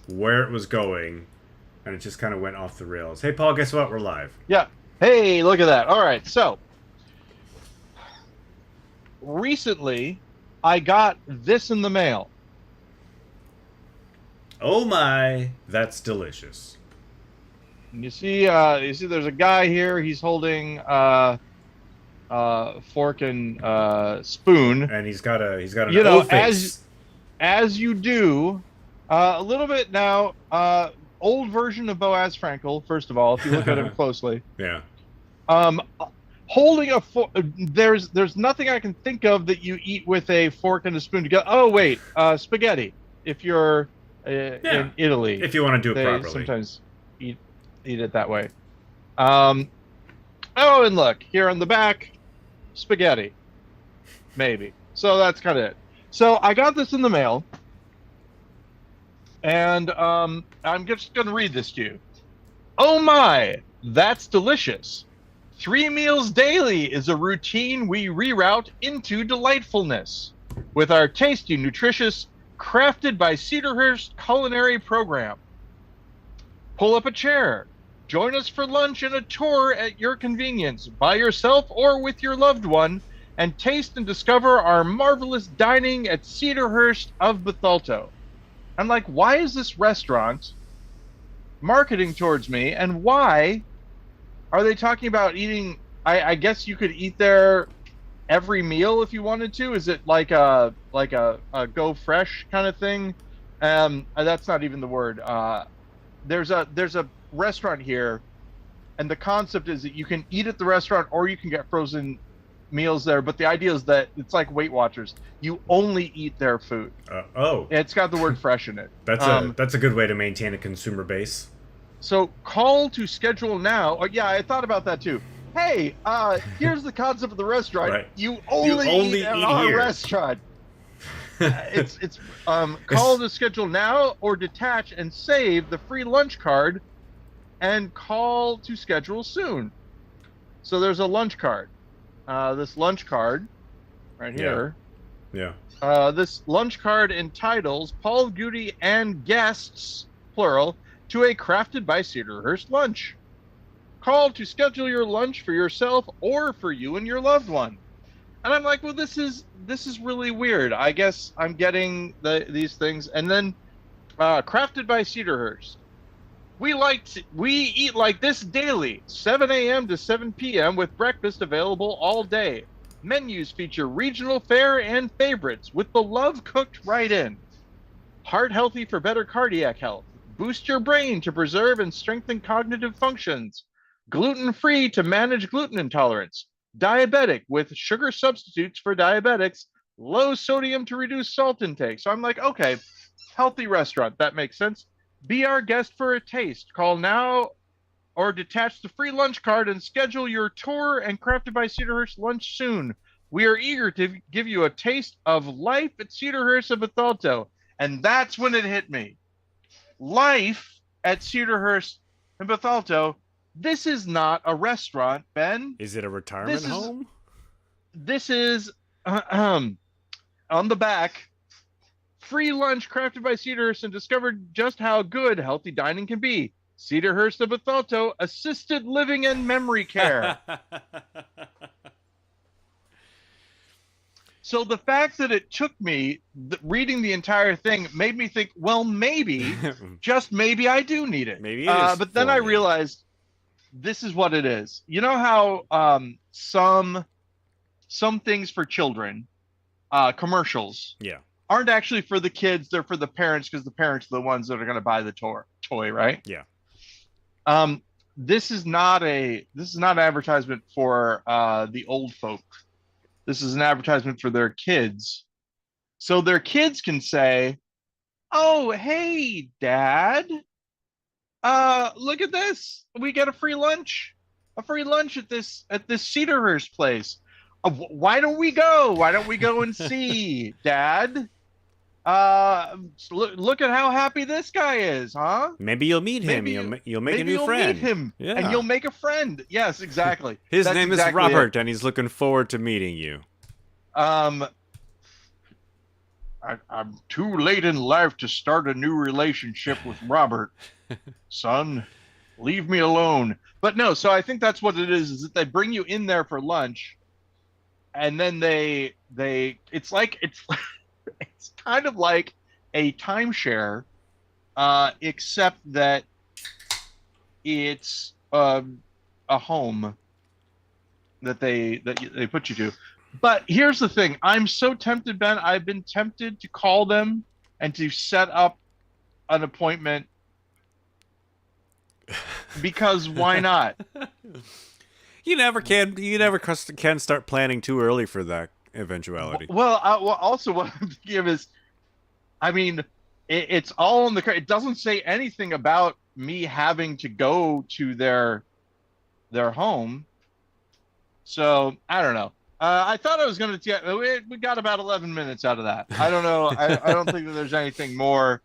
where it was going, and it just kind of went off the rails. Hey, Paul, guess what? We're live. Yeah. Hey, look at that. All right. So recently I got this in the mail. Oh my, that's delicious. You see there's a guy here. He's holding fork and spoon. And he's got an You O know, face. as you do, a little bit now, old version of Boaz Frankel, first of all, if you look at him closely. Yeah. Um, Holding a fork, there's nothing I can think of that you eat with a fork and a spoon together. Oh wait, spaghetti. If you're in Italy, If you want to do it they properly. sometimes eat it that way. Um, oh, and look here on the back, spaghetti, maybe. So that's kind of it. So I got this in the mail, and I'm just going to read this to you. Oh my, that's delicious. 3 meals daily is a routine we reroute into delightfulness with our tasty, nutritious, crafted by Cedarhurst culinary program. Pull up a chair. Join us for lunch and a tour at your convenience, by yourself or with your loved one, and taste and discover our marvelous dining at Cedarhurst of Bethalto. I'm like, why is this restaurant marketing towards me, and why are they talking about eating? I guess you could eat there every meal if you wanted to. Is it like a go fresh kind of thing? That's not even the word. There's a restaurant here, and the concept is that you can eat at the restaurant or you can get frozen meals there. But the idea is that it's like Weight Watchers. You only eat their food. Oh, It's got the word fresh in it. that's a good way to maintain a consumer base. So call to schedule now. Oh, yeah, I thought about that too. Hey, here's the concept of the restaurant. Right. You only eat at our here. restaurant. It's call to schedule now or detach and save the free lunch card and call to schedule soon. So there's a lunch card. This lunch card right here. Yeah. This lunch card entitles Paul Goody and guests, plural, to a crafted by Cedarhurst lunch. Call to schedule your lunch for yourself or for you and your loved one. And I'm like, well, this is really weird. I guess I'm getting these things. And then crafted by Cedarhurst. We eat like this daily, 7 a.m. to 7 p.m. with breakfast available all day. Menus feature regional fare and favorites with the love cooked right in. Heart healthy for better cardiac health. Boost your brain to preserve and strengthen cognitive functions. Gluten-free to manage gluten intolerance. Diabetic with sugar substitutes for diabetics. Low sodium to reduce salt intake. So I'm like, okay, healthy restaurant. That makes sense. Be our guest for a taste. Call now or detach the free lunch card and schedule your tour and crafted by Cedarhurst lunch soon. We are eager to give you a taste of life at Cedarhurst of Bethalto. And that's when it hit me. Life at Cedarhurst and Bethalto. This is not a restaurant, Ben. Is it a retirement home? This is on the back. Free lunch crafted by Cedarhurst and discovered just how good healthy dining can be. Cedarhurst of Bethalto, assisted living and memory care. So the fact that it took me reading the entire thing made me think, well, maybe, just maybe I do need it. Maybe it is but then I realized this is what it is. You know how some things for children, commercials, aren't actually for the kids, they're for the parents because the parents are the ones that are going to buy the toy, right? Yeah. This is not an advertisement for the old folk. This is an advertisement for their kids. So their kids can say, "Oh, hey, Dad, look at this. We get a free lunch at this Cedarhurst place. Why don't we go? Why don't we go and see, Dad? Look at how happy this guy is, huh? Maybe you'll meet him. You'll make a new friend. Meet him, and you'll make a friend. Yes, exactly. His name is Robert, and he's looking forward to meeting you. I'm too late in life to start a new relationship with Robert. Son, leave me alone. But no, so I think that's what it is that they bring you in there for lunch, and then it's like it's kind of like a timeshare, except that it's a home that they put you to. But here's the thing: I'm so tempted, Ben. I've been tempted to call them and to set up an appointment because why not? You never can. You never can start planning too early for that eventuality. Well, also what I'm thinking of is, I mean, it's all in the. It doesn't say anything about me having to go to their home. So I don't know. I thought I was going to get. We got about 11 minutes out of that. I don't know. I don't think that there's anything more.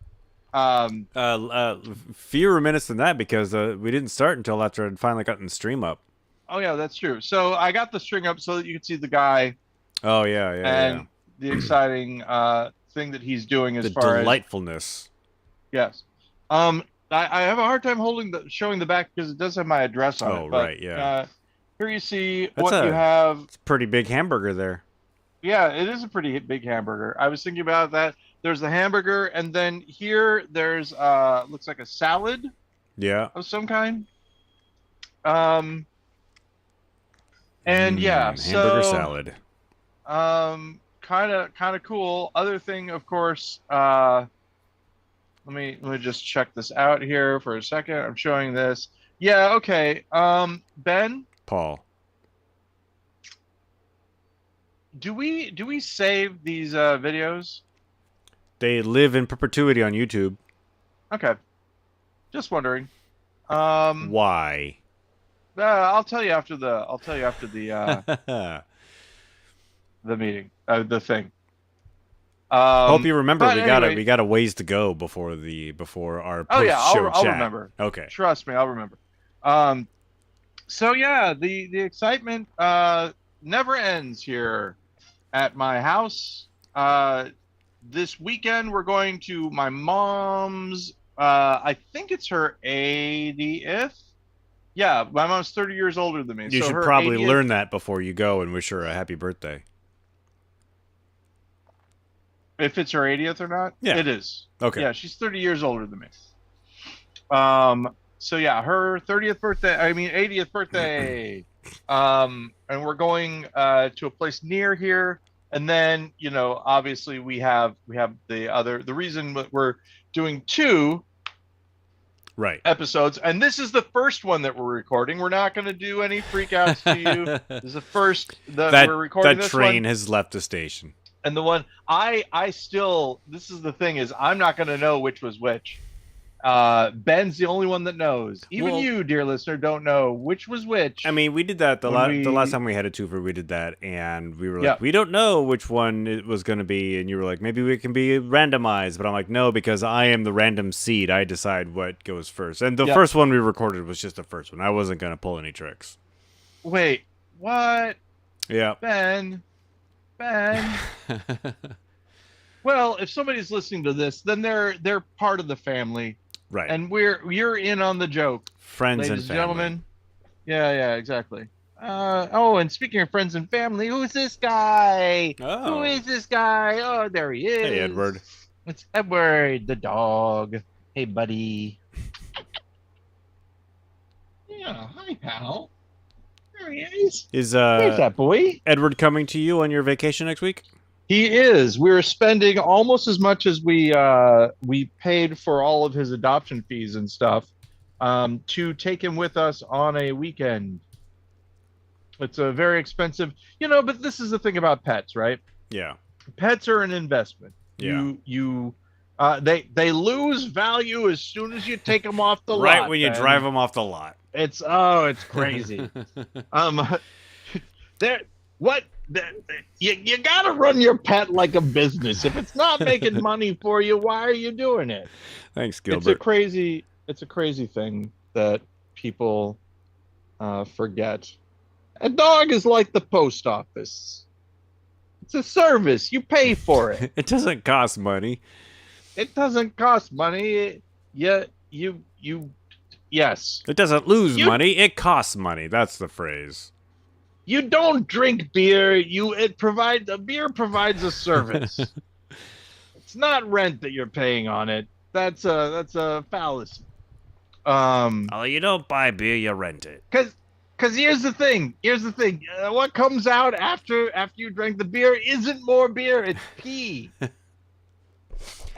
Fewer minutes than that because we didn't start until after I'd finally gotten the stream up. Oh yeah, that's true. So I got the string up so that you could see the guy. Oh yeah, and the exciting thing that he's doing as the far delightfulness. Yes. I have a hard time showing the back because it does have my address on it. Oh but, right, yeah. Here you see You have. It's a pretty big hamburger there. Yeah, it is a pretty big hamburger. I was thinking about that. There's the hamburger, and then here there's looks like a salad. Yeah. Of some kind. And yeah, hamburger salad. Kind of cool. Other thing, of course. Let me just check this out here for a second. I'm showing this. Yeah. Okay. Ben. Paul. Do we save these videos? They live in perpetuity on YouTube. Okay. Just wondering. Why? I'll tell you after the the meeting, the thing. Hope you remember anyway, we got a ways to go before our post-show I'll chat. remember. Okay. Trust me, I'll remember. So yeah, the excitement never ends here at my house. This weekend we're going to my mom's. I think it's her 80th. Yeah, my mom's 30 years older than me. You should probably learn that before you go and wish her a happy birthday. If it's her 80th or not? Yeah. It is. Okay. Yeah, she's 30 years older than me. So yeah, her 80th birthday. And we're going to a place near here. And then, obviously we have the reason that we're doing 2 episodes, and this is the first one that we're recording. We're not going to do any freakouts to you. This is the first that we're recording. That this train one. has left the station. And the one I still, this is the thing, is I'm not going to know which was which. Ben's the only one that knows. Even you, dear listener, don't know which was which. I mean, we did that the last time we had a twofer. We did that, and we were like, we don't know which one it was going to be. And you were like, maybe we can be randomized. But I'm like, no, because I am the random seed. I decide what goes first. And the first one we recorded was just the first one. I wasn't going to pull any tricks. Wait, what? Yeah, Ben. Well, if somebody's listening to this, then they're part of the family. Right. And you're in on the joke. Friends ladies and family. Gentlemen. Yeah, exactly. And speaking of friends and family, who's this guy? Oh. Who is this guy? Oh, there he is. Hey, Edward. It's Edward, the dog. Hey, buddy. Yeah, hi, pal. There he is. Is There's that boy. Edward coming to you on your vacation next week? He is. We're spending almost as much as we paid for all of his adoption fees and stuff to take him with us on a weekend. It's a very expensive, but this is the thing about pets, right? Yeah. Pets are an investment. Yeah. They lose value as soon as you take them off the lot. Right when you drive them off the lot. It's crazy. You gotta run your pet like a business. If it's not making money for you, why are you doing it? Thanks, Gilbert. It's a crazy thing that people forget. A dog is like the post office. It's a service. You pay for it. It doesn't cost money. It doesn't cost money. Yes. It doesn't lose money. It costs money. That's the phrase. You don't drink beer. Beer provides a service. It's not rent that you're paying on it. That's a fallacy. You don't buy beer, you rent it. Because here's the thing. What comes out after you drink the beer isn't more beer. It's pee.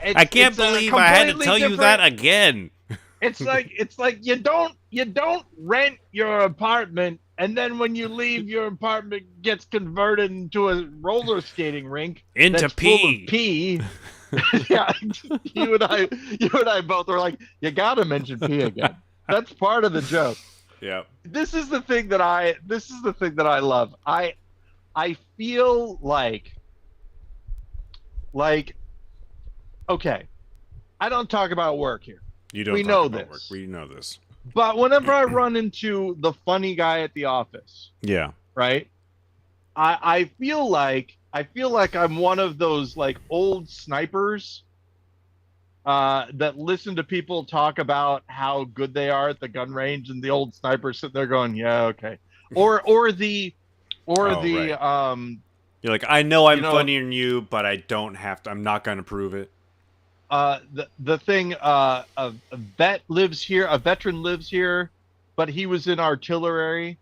I can't believe I had to tell you that again. It's like you don't rent your apartment, and then when you leave, your apartment gets converted into a roller skating rink into that's pee. Full of pee. Yeah, you and I both were like, you gotta mention pee again. That's part of the joke. Yeah. This is the thing that I love. I feel like okay, I don't talk about work here. You don't. We talk know about this. Work. We know this. But whenever I run into the funny guy at the office, yeah, right? I feel like I'm one of those like old snipers that listen to people talk about how good they are at the gun range, and the old sniper sitting there going, "Yeah, okay," or the right. You're like, I know I'm funnier than you, but I don't have to. I'm not going to prove it. The thing, a veteran lives here, but he was in artillery,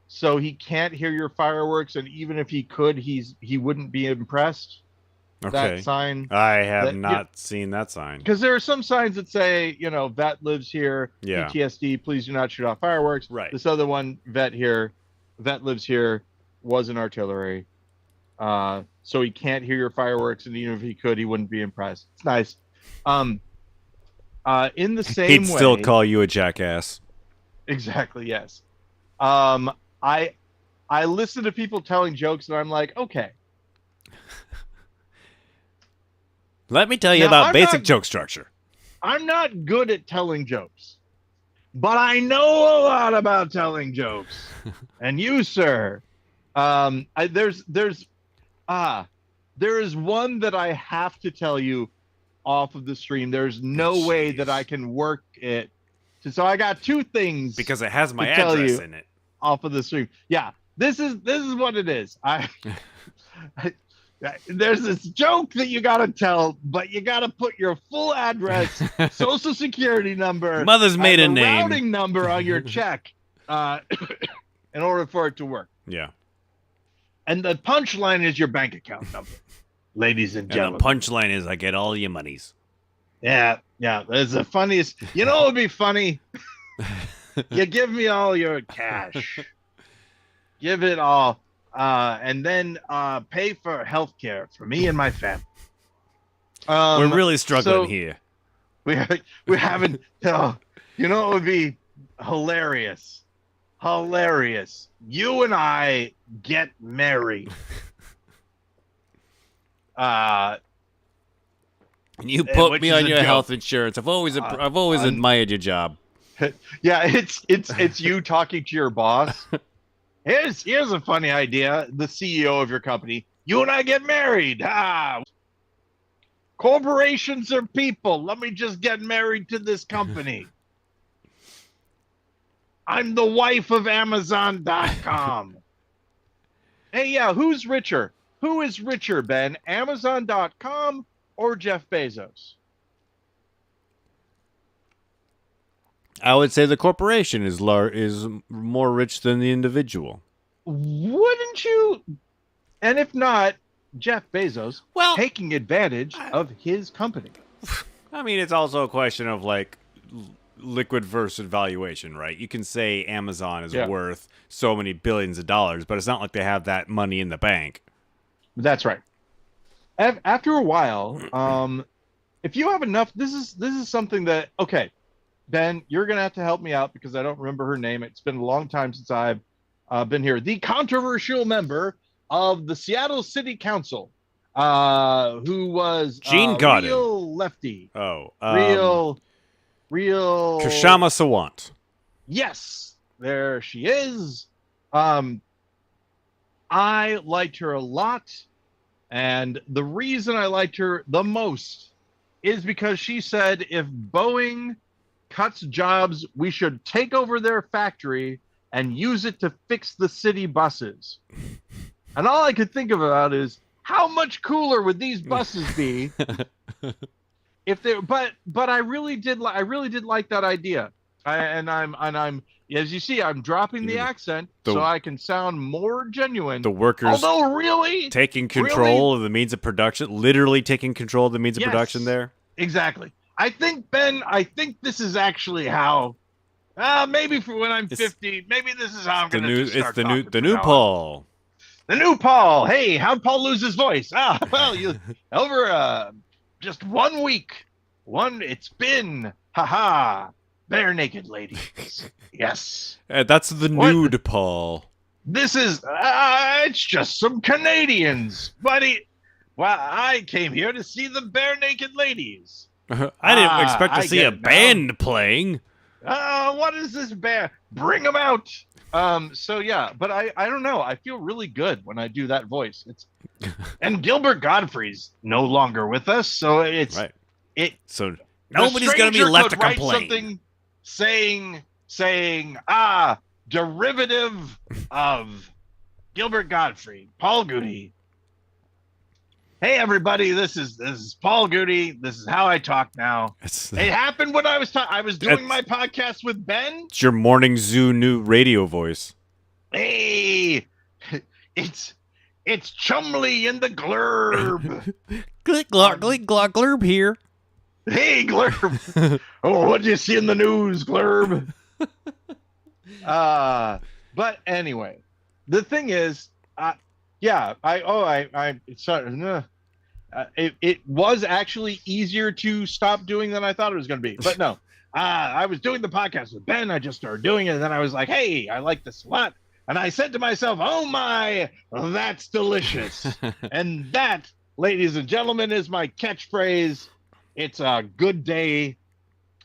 so he can't hear your fireworks, and even if he could, he wouldn't be impressed. Okay. That sign. I have not seen that sign. Because there are some signs that say, vet lives here, yeah. PTSD, please do not shoot off fireworks. Right. This other one, vet lives here, was in artillery, so he can't hear your fireworks, and even if he could, he wouldn't be impressed. It's nice. In the same way, he'd still call you a jackass. Exactly. Yes. I listen to people telling jokes, and I'm like, okay. Let me tell you about basic joke structure. I'm not good at telling jokes, but I know a lot about telling jokes. And you, sir, there is one that I have to tell you off of the stream. There's no way that I can work it. So I got two things because it has my address in it off of the stream. Yeah, this is what it is. There's this joke that you got to tell, but you got to put your full address, social security number, mother's maiden name, routing number on your check in order for it to work. Yeah. And the punchline is your bank account number, ladies and gentlemen. And the punchline is I get all your monies. Yeah. That's the funniest. You know what would be funny? You give me all your cash. Give it all. And then pay for health care for me and my family. We're really struggling here. We haven't. You know what would be hilarious? Hilarious. You and I get married. You put me on your health insurance. I've always admired your job. Yeah, it's you talking to your boss. Here's a funny idea. The CEO of your company. You and I get married. Corporations are people. Let me just get married to this company. I'm the wife of Amazon.com. Hey, yeah, who's richer? Who is richer, Ben? Amazon.com or Jeff Bezos? I would say the corporation is more rich than the individual. Wouldn't you? And if not, Jeff Bezos taking advantage of his company. I mean, it's also a question of like liquid versus valuation, right? You can say Amazon is worth so many billions of dollars, but it's not like they have that money in the bank. That's right. After a while, if you have enough, this is something that, okay, Ben, you're going to have to help me out because I don't remember her name. It's been a long time since I've been here. The controversial member of the Seattle City Council, who was Gene Godin. Real lefty. Oh. Real. Kshama Sawant. Yes, there she is. I liked her a lot. And the reason I liked her the most is because she said if Boeing cuts jobs, we should take over their factory and use it to fix the city buses. And all I could think about is how much cooler would these buses be if they? But I really did like that idea. I'm as you see, I'm dropping the accent so I can sound more genuine. The workers, although really taking control of the means of production, literally taking control of the means of production there. Exactly. I think, Ben, this is actually how. Maybe for when I'm 50, maybe this is how I'm going to start talking. It's the new Paul. The new Paul. Hey, how'd Paul lose his voice? Well, you over just 1 week. It's been bare naked ladies. Yes. That's the nude Paul. This is it's just some Canadians, buddy. Well, I came here to see the bare naked ladies. I didn't expect to see a band playing. What is this band? Bring them out. So yeah, but I don't know. I feel really good when I do that voice. And Gilbert Gottfried's no longer with us, so it's right. So nobody's gonna be left to complain. Something saying derivative of Gilbert Gottfried, Paul Goody. Hey everybody, this is Paul Goody. This is how I talk now. It happened when I was doing my podcast with Ben. It's your morning zoo new radio voice. Hey, it's Chumley in the glurb. Glick glock, glick glock, glurb here. Hey glurb. Oh, what did you see in the news, glurb? But anyway, the thing is, it was actually easier to stop doing than I thought it was going to be. But no, I was doing the podcast with Ben. I just started doing it. And then I was like, hey, I like this a lot. And I said to myself, oh my, that's delicious. And that, ladies and gentlemen, is my catchphrase. It's a good day.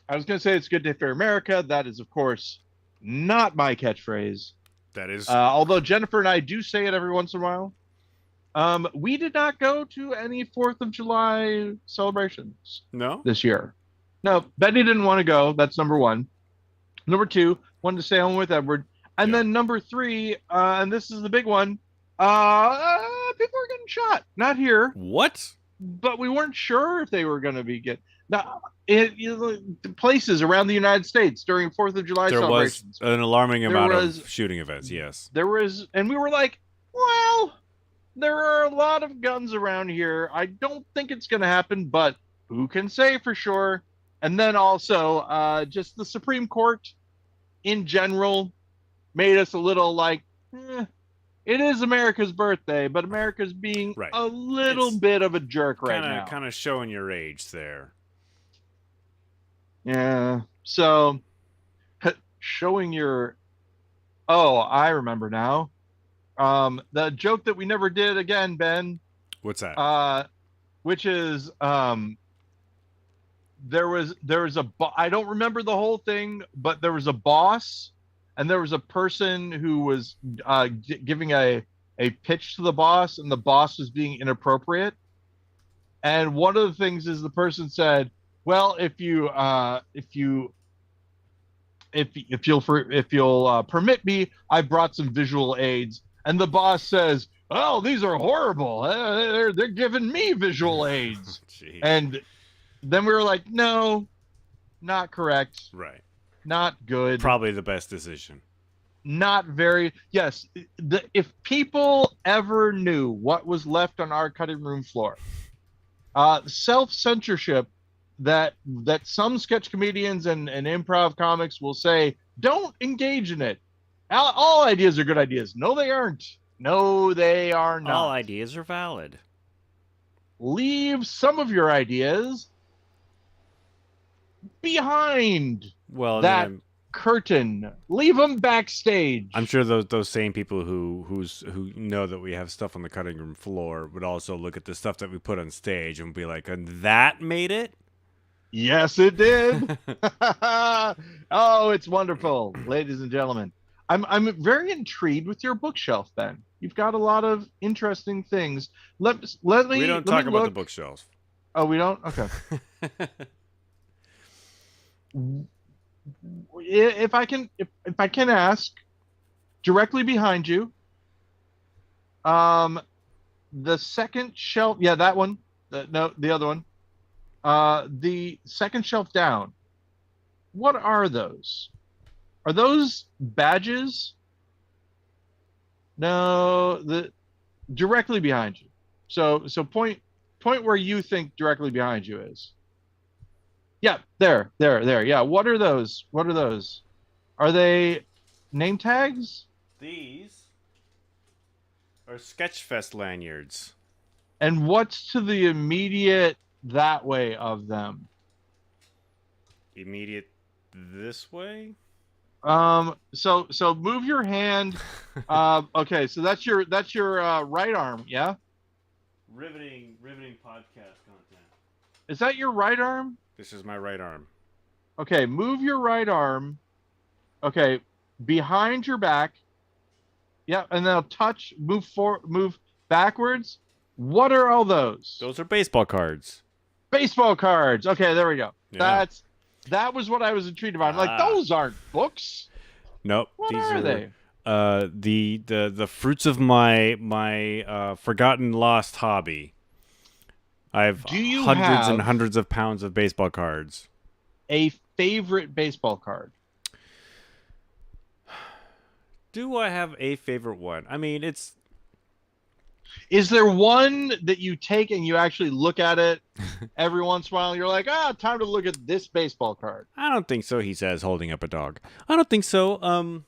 I was going to say it's a good day for America. That is, of course, not my catchphrase. That is. Although Jennifer and I do say it every once in a while. We did not go to any 4th of July celebrations. No? This year. No, Betty didn't want to go. That's number one. Number two, wanted to stay home with Edward. And then number three, and this is the big one, people were getting shot. Not here. What? But we weren't sure if they were going to be getting... Now, places around the United States during 4th of July celebrations. There was an alarming amount of shooting events, yes. There was, and we were like, well... There are a lot of guns around here. I don't think it's going to happen, but who can say for sure? And then also, just the Supreme Court in general made us a little like, it is America's birthday, but America's being a little bit of a jerk right now. Kind of showing your age there. Yeah. So, showing your... Oh, I remember now. The joke that we never did again, Ben. What's that? Which is there was I don't remember the whole thing, but there was a boss and there was a person who was giving a pitch to the boss, and the boss was being inappropriate. And one of the things is the person said, "Well, if you'll permit me, I brought some visual aids." And the boss says, "Oh, these are horrible. They're giving me visual aids." And then we were like, "No, not correct. Right. Not good. Probably the best decision. Not very. Yes. If people ever knew what was left on our cutting room floor, self-censorship that some sketch comedians and improv comics will say, don't engage in it. All ideas are good ideas. No, they aren't. No, they are not. All ideas are valid. Leave some of your ideas behind that curtain. Leave them backstage. I'm sure those same people who know that we have stuff on the cutting room floor would also look at the stuff that we put on stage and be like, and that made it? Yes, it did. Oh, it's wonderful, ladies and gentlemen. I'm very intrigued with your bookshelf, Ben. You've got a lot of interesting things. We don't talk about the bookshelf. Oh, we don't? Okay. If I can ask, directly behind you, the second shelf, yeah, that one. No, the other one. The second shelf down. What are those? Are those badges? No, the directly behind you. So point where you think directly behind you is. Yeah, there. Yeah, what are those? What are those? Are they name tags? These are Sketchfest lanyards. And what's to the immediate that way of them? Immediate this way? So move your hand. Okay, so that's your right arm, yeah? Riveting podcast content. Is that your right arm? This is my right arm. Okay, move your right arm. Okay, behind your back. Yeah, and then move backwards. What are all those? Those are baseball cards. Baseball cards. Okay, there we go. Yeah. That was what I was intrigued about. I'm like, those aren't books. Nope. What these are they? The fruits of my forgotten lost hobby. I have hundreds and hundreds of pounds of baseball cards. A favorite baseball card? Do I have a favorite one? I mean, it's... Is there one that you take and you actually look at it every once in a while? You're like, time to look at this baseball card. I don't think so, he says, holding up a dog. I don't think so.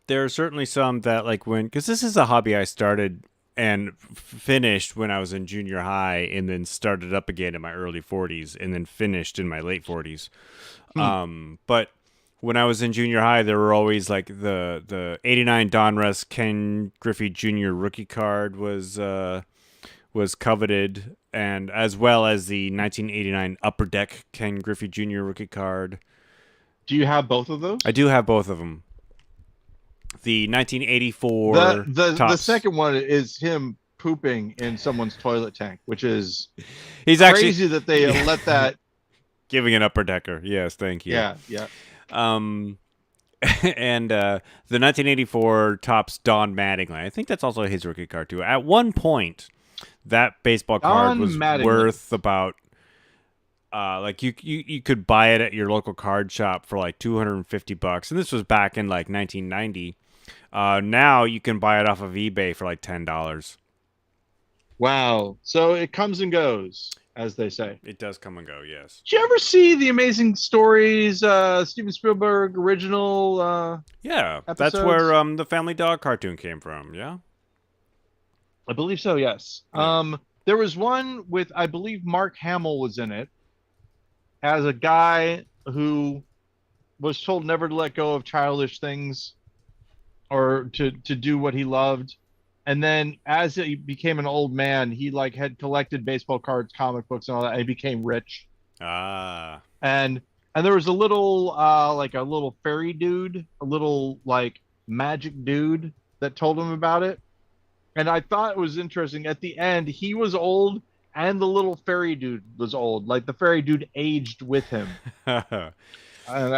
There are certainly some that, like, because this is a hobby I started and finished when I was in junior high and then started up again in my early 40s and then finished in my late 40s. But when I was in junior high, there were always like the 89 Donruss Ken Griffey Jr. rookie card was coveted, and as well as the 1989 Upper Deck Ken Griffey Jr. rookie card. Do you have both of those? I do have both of them. The 1984 the second one is him pooping in someone's toilet tank, which is he's crazy actually that they let that giving an upper decker. Yes, thank you. Yeah. And the 1984 Topps Don Mattingly. I think that's also his rookie card too. At one point, that baseball card was worth about like you could buy it at your local card shop for like $250, and this was back in like 1990. Now you can buy it off of eBay for like $10. Wow. So it comes and goes, as they say. It does come and go, yes. Did you ever see the Amazing Stories Steven Spielberg original yeah, episodes? That's where the Family Dog cartoon came from, yeah? I believe so, yes. Yeah. There was one with, I believe Mark Hamill was in it, as a guy who was told never to let go of childish things or to do what he loved. And then as he became an old man, he like had collected baseball cards, comic books, and all that, and he became rich. And there was a little like a little fairy dude, a little like magic dude that told him about it. And I thought it was interesting. At the end, he was old and the little fairy dude was old. Like the fairy dude aged with him. That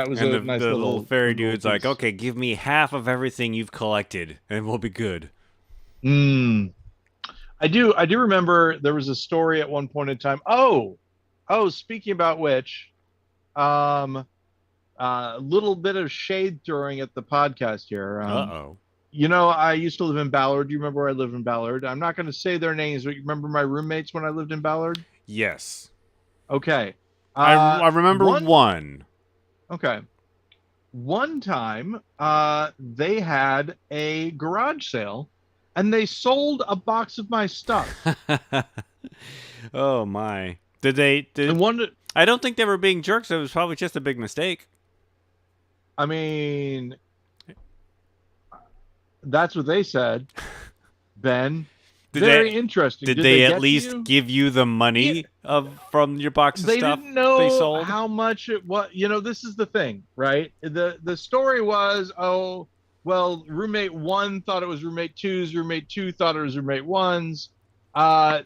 was a nice little fairy dude's like, okay, give me half of everything you've collected and we'll be good. I do remember there was a story at one point in time. Oh, speaking about which, little bit of shade throwing at the podcast here. You know, I used to live in Ballard. Do you remember where I lived in Ballard? I'm not going to say their names, but you remember my roommates when I lived in Ballard? Yes. Okay. I remember one. Okay. One time, they had a garage sale, and they sold a box of my stuff. Oh my! I don't think they were being jerks. It was probably just a big mistake. I mean, that's what they said, Ben. Very interesting. Did they they get at least give you the money from your box of they stuff didn't know they sold? how much it was. This is the thing, right? The story was, oh, well, roommate 1 thought it was roommate 2's, roommate 2 thought it was roommate 1's.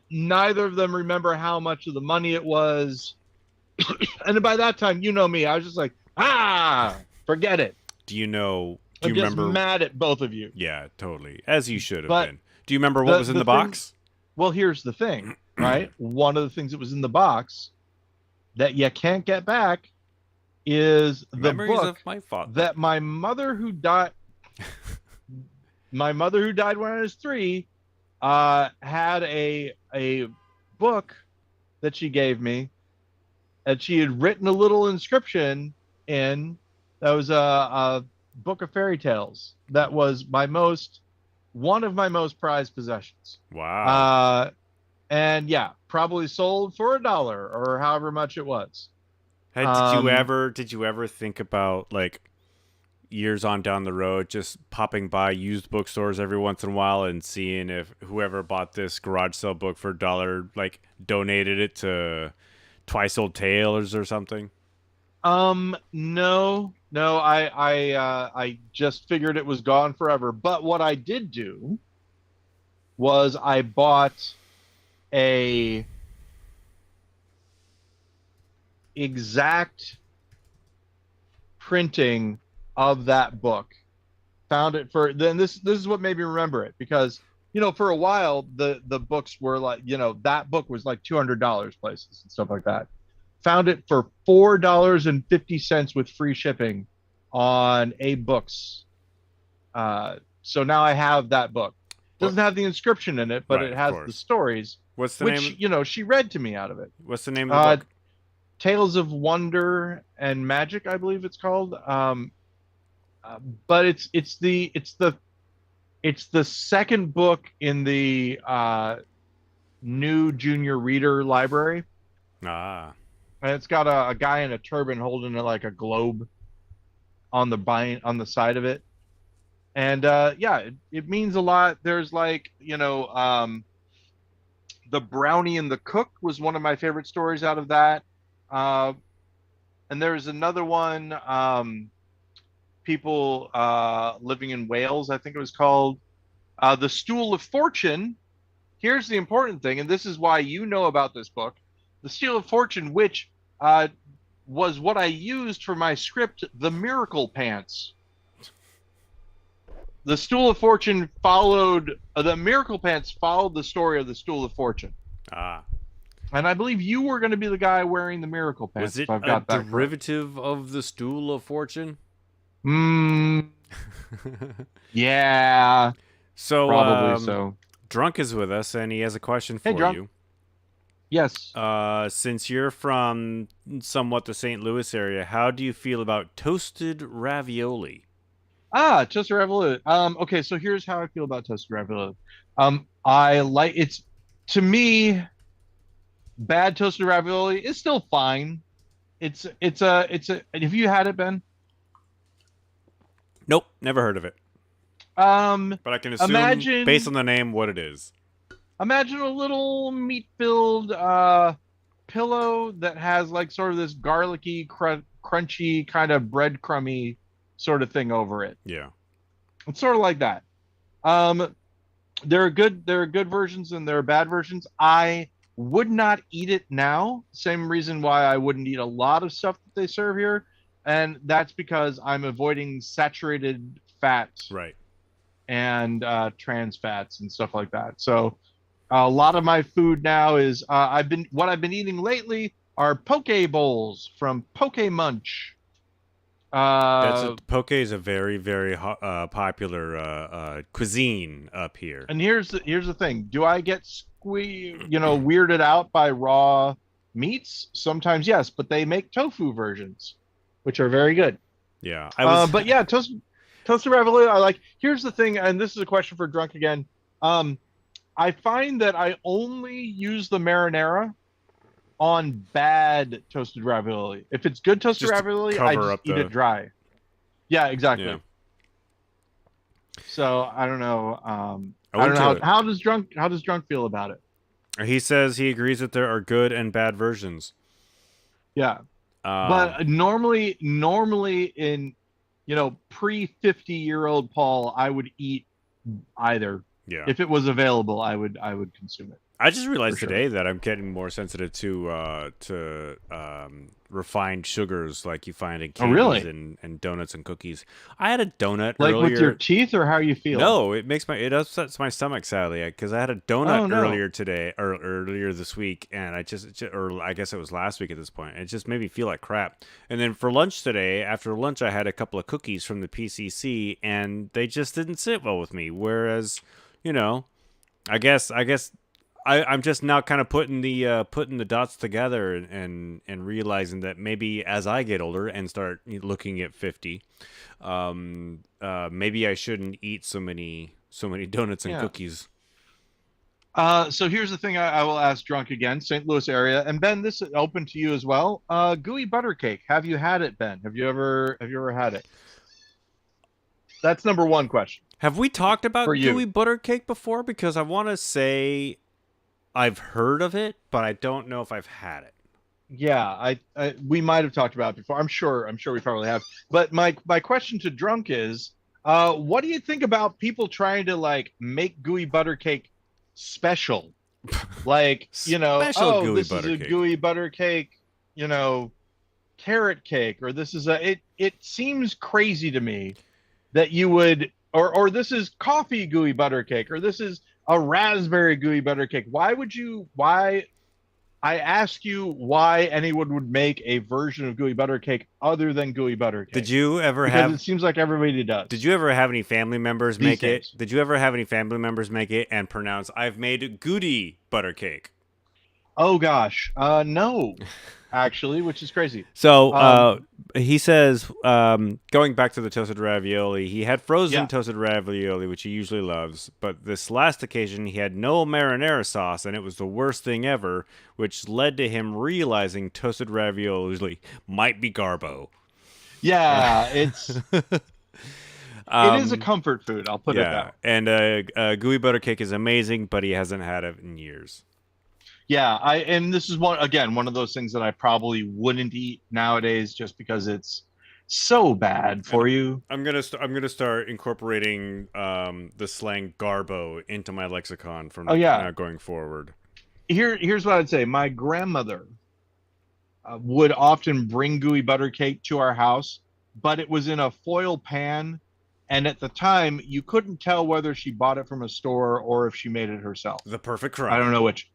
Neither of them remember how much of the money it was. And by that time, you know me, I was just like, forget it. Do you I'm just remember? mad at both of you. Yeah, totally. As you should have But been. Do you remember what was in the box? Well, here's the thing, right? One of the things that was in the box that you can't get back is the Memories book of my father. that my mother who died when I was 3 had a book that she gave me, and she had written a little inscription in. That was a book of fairy tales. That was one of my most prized possessions. Wow. And yeah, probably sold for $1 or however much it was. Did you ever think about, like, years on down the road, just popping by used bookstores every once in a while and seeing if whoever bought this garage sale book for $1, like, donated it to Twice Old Tales or something? No, I just figured it was gone forever. But what I did do was I bought a exact printing of that book. Found it this is what made me remember it, because for a while the books were like, that book was like $200 places and stuff like that. Found it for $4.50 with free shipping on Books. So now I have that book. Doesn't have the inscription in it, but right, it has the stories. What's the name? She read to me out of it. What's the name of the book? Tales of Wonder and Magic, I believe it's called. But it's the second book in the new junior reader library. Ah. And it's got a guy in a turban holding like a globe on the side of it. And it means a lot. There's like, The Brownie and the Cook was one of my favorite stories out of that. And there's another one, people living in Wales, I think it was called, The Stool of Fortune. Here's the important thing, and this is why you know about this book. The Stool of Fortune, which was what I used for my script, The Miracle Pants. The Stool of Fortune the Miracle Pants followed the story of the Stool of Fortune. Ah. And I believe you were going to be the guy wearing the Miracle Pants. Was it a derivative of the Stool of Fortune? Yeah. So probably so. Drunk is with us, and he has a question for you. Yes. Since you're from somewhat the St. Louis area, how do you feel about toasted ravioli? Toasted ravioli. Okay, so here's how I feel about toasted ravioli. I like it's, to me, bad toasted ravioli is still fine. It's a have you had it, Ben? Nope, never heard of it. But I can assume, based on the name, what it is. Imagine a little meat-filled pillow that has like sort of this garlicky, crunchy kind of breadcrumby sort of thing over it. Yeah, it's sort of like that. There are good versions and there are bad versions. I would not eat it now. Same reason why I wouldn't eat a lot of stuff that they serve here, and that's because I'm avoiding saturated fats, right, and trans fats and stuff like that. So a lot of my food now is I've been eating lately are poke bowls from Poke Munch. Poke is a very, very popular cuisine up here. And here's the thing: do I get weirded out by raw meats? Sometimes yes, but they make tofu versions, which are very good. Yeah, but yeah, toasted ravioli I like. Here's the thing, and this is a question for Drunk again. I find that I only use the marinara on bad toasted ravioli. If it's good toasted ravioli, I just eat it dry. Yeah, exactly. Yeah. So I don't know. I don't know how does drunk feel about it. He says he agrees that there are good and bad versions. Yeah, but normally in pre-50-year-old Paul, I would eat either. Yeah. If it was available, I would consume it. I just realized today that I'm getting more sensitive to refined sugars like you find in candies and donuts and cookies. I had a donut like earlier. With your teeth, or how you feel? No, it upsets my stomach sadly because I had a donut earlier today or earlier this week, and I guess it was last week at this point. It just made me feel like crap. And then for lunch today, after lunch, I had a couple of cookies from the PCC, and they just didn't sit well with me. Whereas, I guess. I'm just now kind of putting the dots together and realizing that maybe as I get older and start looking at 50, maybe I shouldn't eat so many donuts and cookies. So here's the thing I will ask drunk again, St. Louis area, and Ben, this is open to you as well. Gooey butter cake. Have you had it, Ben? Have you ever had it? That's number one question. Have we talked about gooey butter cake before? Because I want to say I've heard of it, but I don't know if I've had it. Yeah, we might have talked about it before. I'm sure we probably have. But my question to drunk is, what do you think about people trying to like make gooey butter cake special? Like, this is a gooey butter cake, carrot cake, or this is it seems crazy to me that you would, or this is coffee gooey butter cake, or this is a raspberry gooey butter cake. I ask you why anyone would make a version of gooey butter cake other than gooey butter cake. Did you ever Because it seems like everybody does. Did you ever have any family members make it? Did you ever have any family members make it and pronounce, I've made goody butter cake? Oh gosh. No. Actually, which is crazy. So he says, going back to the toasted ravioli, he had frozen toasted ravioli, which he usually loves. But this last occasion, he had no marinara sauce, and it was the worst thing ever, which led to him realizing toasted ravioli might be garbo. Yeah, it is a comfort food. I'll put it that way. And gooey butter cake is amazing, but he hasn't had it in years. Yeah, and this is one of those things that I probably wouldn't eat nowadays just because it's so bad for you. I'm gonna start incorporating the slang garbo into my lexicon from now going forward. Here's what I'd say. My grandmother would often bring gooey butter cake to our house, but it was in a foil pan, and at the time you couldn't tell whether she bought it from a store or if she made it herself. The perfect crime. I don't know which.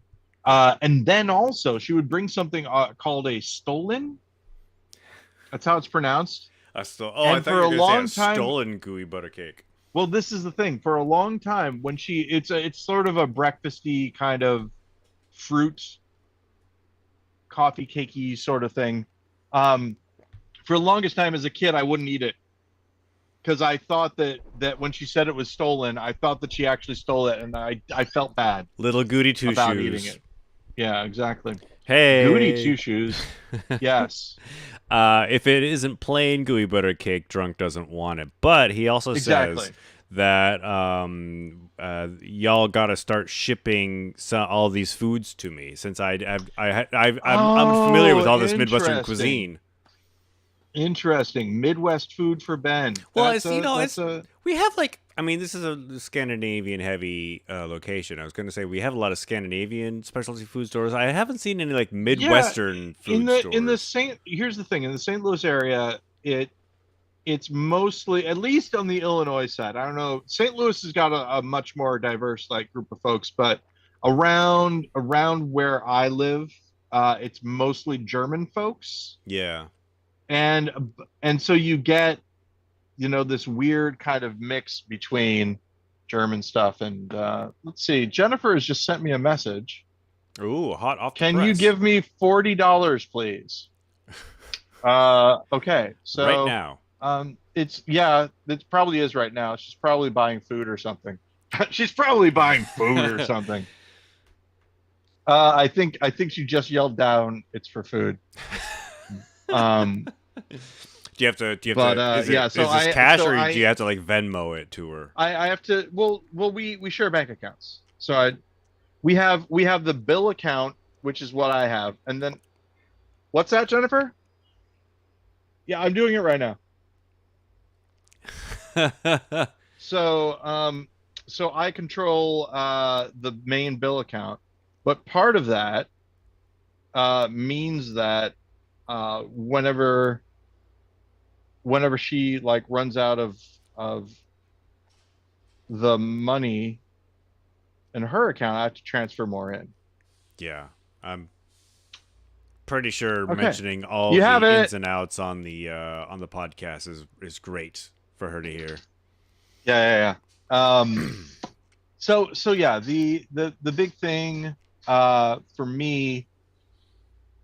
And then also she would bring something called a stollen. That's how it's pronounced. I thought you were going to say a stolen gooey butter cake. Well, this is the thing. For a long time, when it's sort of a breakfasty kind of fruit, coffee cakey sort of thing. For the longest time as a kid, I wouldn't eat it because I thought that when she said it was stolen, I thought that she actually stole it, and I felt bad. Little goody two about shoes. Eating it. Yeah, exactly. Hey, goody two shoes. Yes. If it isn't plain gooey butter cake, drunk doesn't want it. But he also says that y'all got to start shipping all these foods to me since I'm familiar with all this Midwestern cuisine. Interesting. Midwest food for Ben. Well, we have this is a Scandinavian heavy location. I was going to say we have a lot of Scandinavian specialty food stores. I haven't seen any Midwestern food stores. Here's the thing, in the St. Louis area, it's mostly, at least on the Illinois side. I don't know. St. Louis has got a much more diverse group of folks, but around where I live, it's mostly German folks. Yeah. And so you get this weird kind of mix between German stuff and let's see, Jennifer has just sent me a message. Ooh, hot off the Can press. you give me $40, please? Okay, so right now. It probably is right now. She's probably buying food or something. She's probably buying food or something. I think she just yelled down, "It's for food." Do you have to? Do you But have to? Is it? yeah, so Is this cash, so or do you have to like Venmo it to her? I have to. Well, we share bank accounts. So we have the bill account, which is what I have, and then what's that, Jennifer? Yeah, I'm doing it right now. So so I control the main bill account, but part of that means that whenever she like runs out of the money in her account, I have to transfer more in. Yeah, I'm pretty sure Okay, mentioning all you have the it. ins and outs on the podcast is great for her to hear. Yeah. So yeah, the big thing for me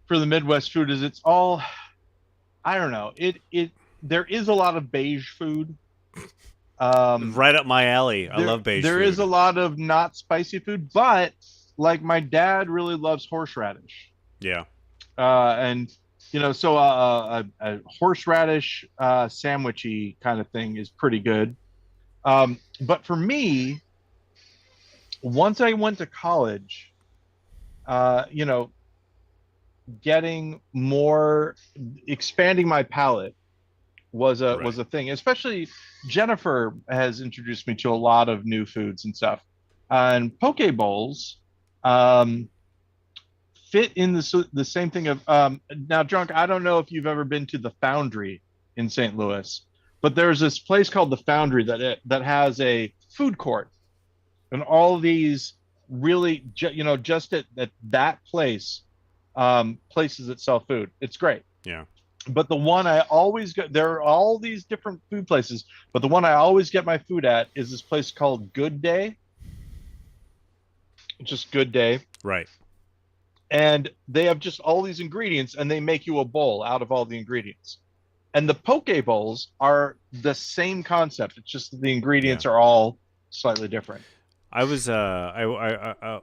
for the Midwest food is it's all, I don't know. There is a lot of beige food. Right up my alley. I love beige there food. is a lot of not spicy food, but like my dad really loves horseradish. Yeah. And so a horseradish sandwichy kind of thing is pretty good. But for me, once I went to college, you know, getting more, expanding my palate was a thing. Especially Jennifer has introduced me to a lot of new foods and stuff. And poke bowls fit in the same thing of now, Drunk. I don't know if you've ever been to the Foundry in St. Louis, but there's this place called the Foundry that has a food court and all these really just at that place places that sell food. It's great. Yeah. But the one I always get, there are all these different food places, but the one I always get my food at is this place called Good Day. Just Good Day. Right. And they have just all these ingredients and they make you a bowl out of all the ingredients. And the poke bowls are the same concept. It's just that the ingredients are all slightly different. I was I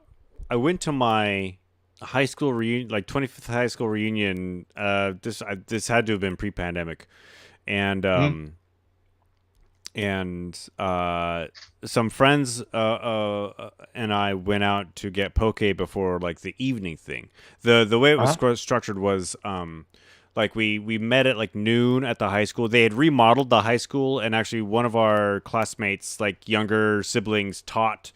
went to my high school reunion, like 25th high school reunion. This had to have been pre-pandemic, and some friends and I went out to get poke before like the evening thing. The way it was structured was like we met at like noon at the high school. They had remodeled the high school, and actually one of our classmates, like younger siblings, taught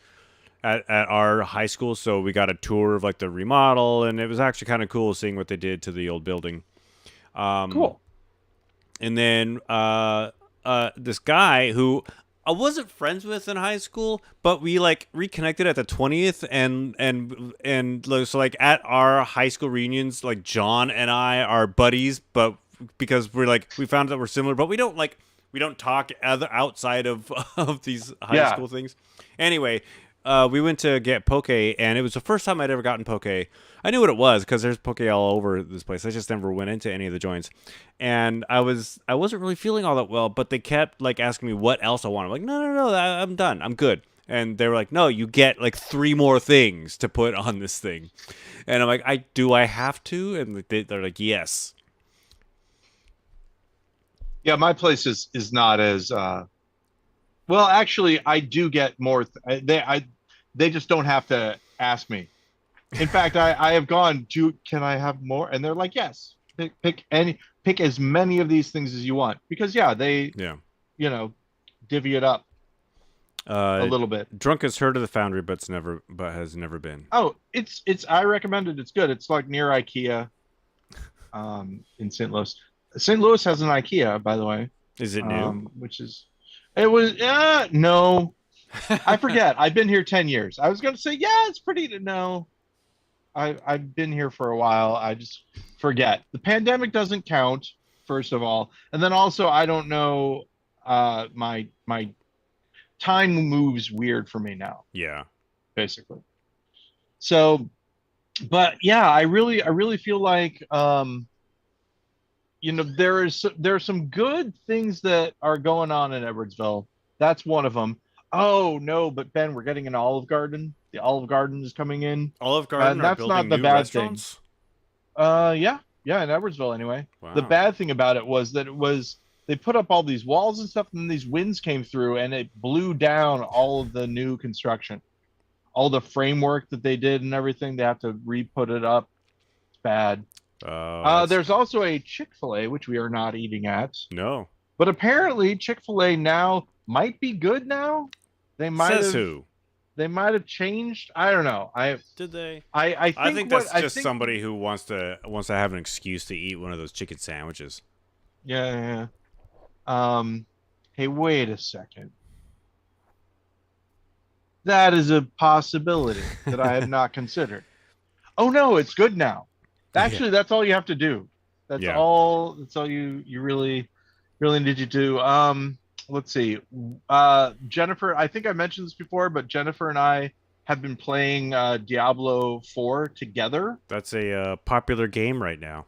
at our high school, so we got a tour of like the remodel, and it was actually kind of cool seeing what they did to the old building. Cool. And then this guy who I wasn't friends with in high school, but we like reconnected at the 20th, and so like at our high school reunions, like John and I are buddies, but because we're like we found that we're similar, but we don't talk outside of these high school things. Anyway, we went to get poke, and it was the first time I'd ever gotten poke. I knew what it was because there's poke all over this place. I just never went into any of the joints, and I wasn't really feeling all that well. But they kept like asking me what else I wanted. I'm like, no, I'm done. I'm good. And they were like, no, you get like 3 more things to put on this thing. And I'm like, I have to? And they're like, yes. Yeah, my place is not as well. Actually, I do get more. They just don't have to ask me. In fact, I have gone to, can I have more? And they're like, yes, pick as many of these things as you want, because they divvy it up a little bit. Drunk has heard of the Foundry, but has never been. Oh, it's I recommend it. It's good. It's like near IKEA, in St. Louis. St. Louis has an IKEA, by the way. Is it new? It was no. I forget. I've been here 10 years. I was going to say, yeah, it's pretty to know. I've been here for a while. I just forget. The pandemic doesn't count, first of all. And then also, I don't know, my time moves weird for me now. Yeah. Basically. So, but yeah, I really feel like, there are some good things that are going on in Edwardsville. That's one of them. Oh no, but Ben, we're getting an Olive Garden. The Olive Garden is coming in. Olive Garden, that's not the bad thing. Yeah, in Edwardsville anyway. Wow. The bad thing about it was that it was they put up all these walls and stuff, and then these winds came through and it blew down all of the new construction, all the framework that they did and everything. They have to re-put it up. It's bad. There's also a Chick-fil-A, which we are not eating at. No. But apparently Chick-fil-A now might be good now. They might Says have who? They might have changed. I don't know. Did they? I think that's just somebody who wants to have an excuse to eat one of those chicken sandwiches. Yeah. Hey, wait a second. That is a possibility that I have not considered. Oh no, it's good now. Actually, that's all you have to do. That's all you really need to do. Let's see. Jennifer, I think I mentioned this before, but Jennifer and I have been playing Diablo 4 together. That's a popular game right now.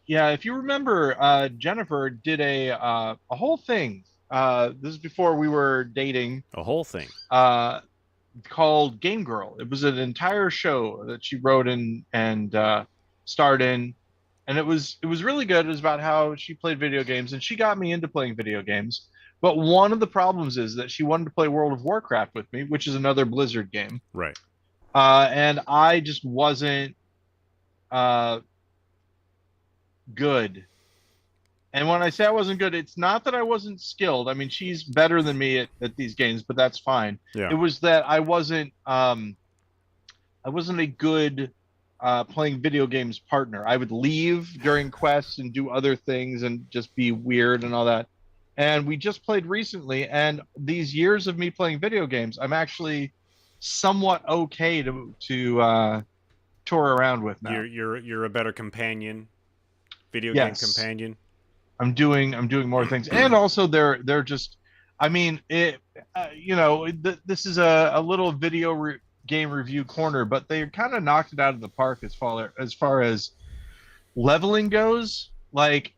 Yeah, if you remember, Jennifer did a whole thing. This is before we were dating. A whole thing. Called Game Girl. It was an entire show that she wrote in and starred in, and it was really good. It was about how she played video games, and she got me into playing video games. But one of the problems is that she wanted to play World of Warcraft with me, which is another Blizzard game. Right. And I just wasn't good. And when I say I wasn't good, it's not that I wasn't skilled. I mean, she's better than me at these games, but that's fine. Yeah. It was that I wasn't a good playing video games partner. I would leave during quests and do other things and just be weird and all that. And we just played recently, and these years of me playing video games, I'm actually somewhat okay to tour around with now. You're a better companion, video game companion. I'm doing more things, and also they're just, I mean, this is a little video game review corner, but they kind of knocked it out of the park as far as leveling goes. Like,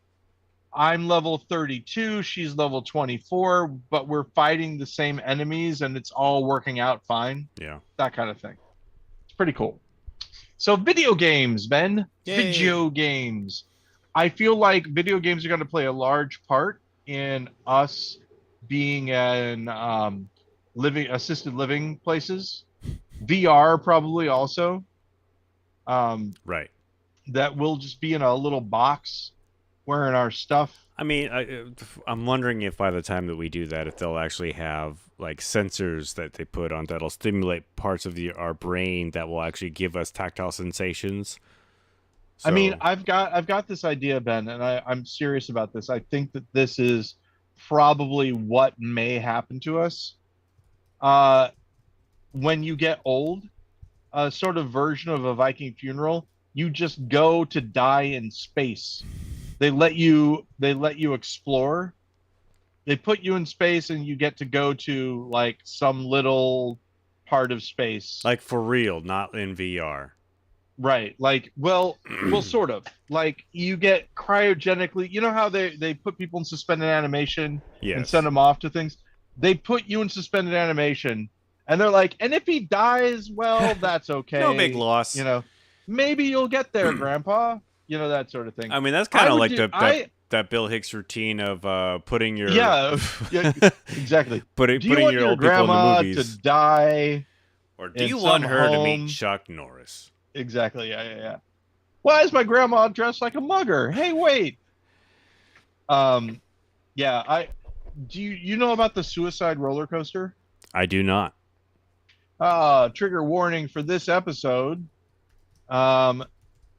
I'm level 32, she's level 24, but we're fighting the same enemies and it's all working out fine. Yeah. That kind of thing. It's pretty cool. So video games, Ben. Yay. Video games. I feel like video games are going to play a large part in us being in assisted living places. VR probably also. Right. That will just be in a little box wearing our stuff. I mean, I'm wondering if by the time that we do that, if they'll actually have like sensors that they put on that'll stimulate parts of our brain that will actually give us tactile sensations. So, I mean, I've got this idea, Ben, and I'm serious about this. I think that this is probably what may happen to us. When you get old, a sort of version of a Viking funeral, you just go to die in space. They let you explore. They put you in space and you get to go to like some little part of space. Like for real, not in VR. Right. Like, well, sort of. Like you get cryogenically, you know how they put people in suspended animation and send them off to things? They put you in suspended animation and they're like, and if he dies, well, that's okay. No big loss. You know, maybe you'll get there, Grandpa. You know, that sort of thing. I mean, that's kind of like that Bill Hicks routine of putting your yeah exactly putting your old grandma people in the movies to die, or do you want her to meet Chuck Norris? Exactly. Yeah. Why is my grandma dressed like a mugger? Hey, wait. Yeah. Do you know about the suicide roller coaster? I do not. Trigger warning for this episode.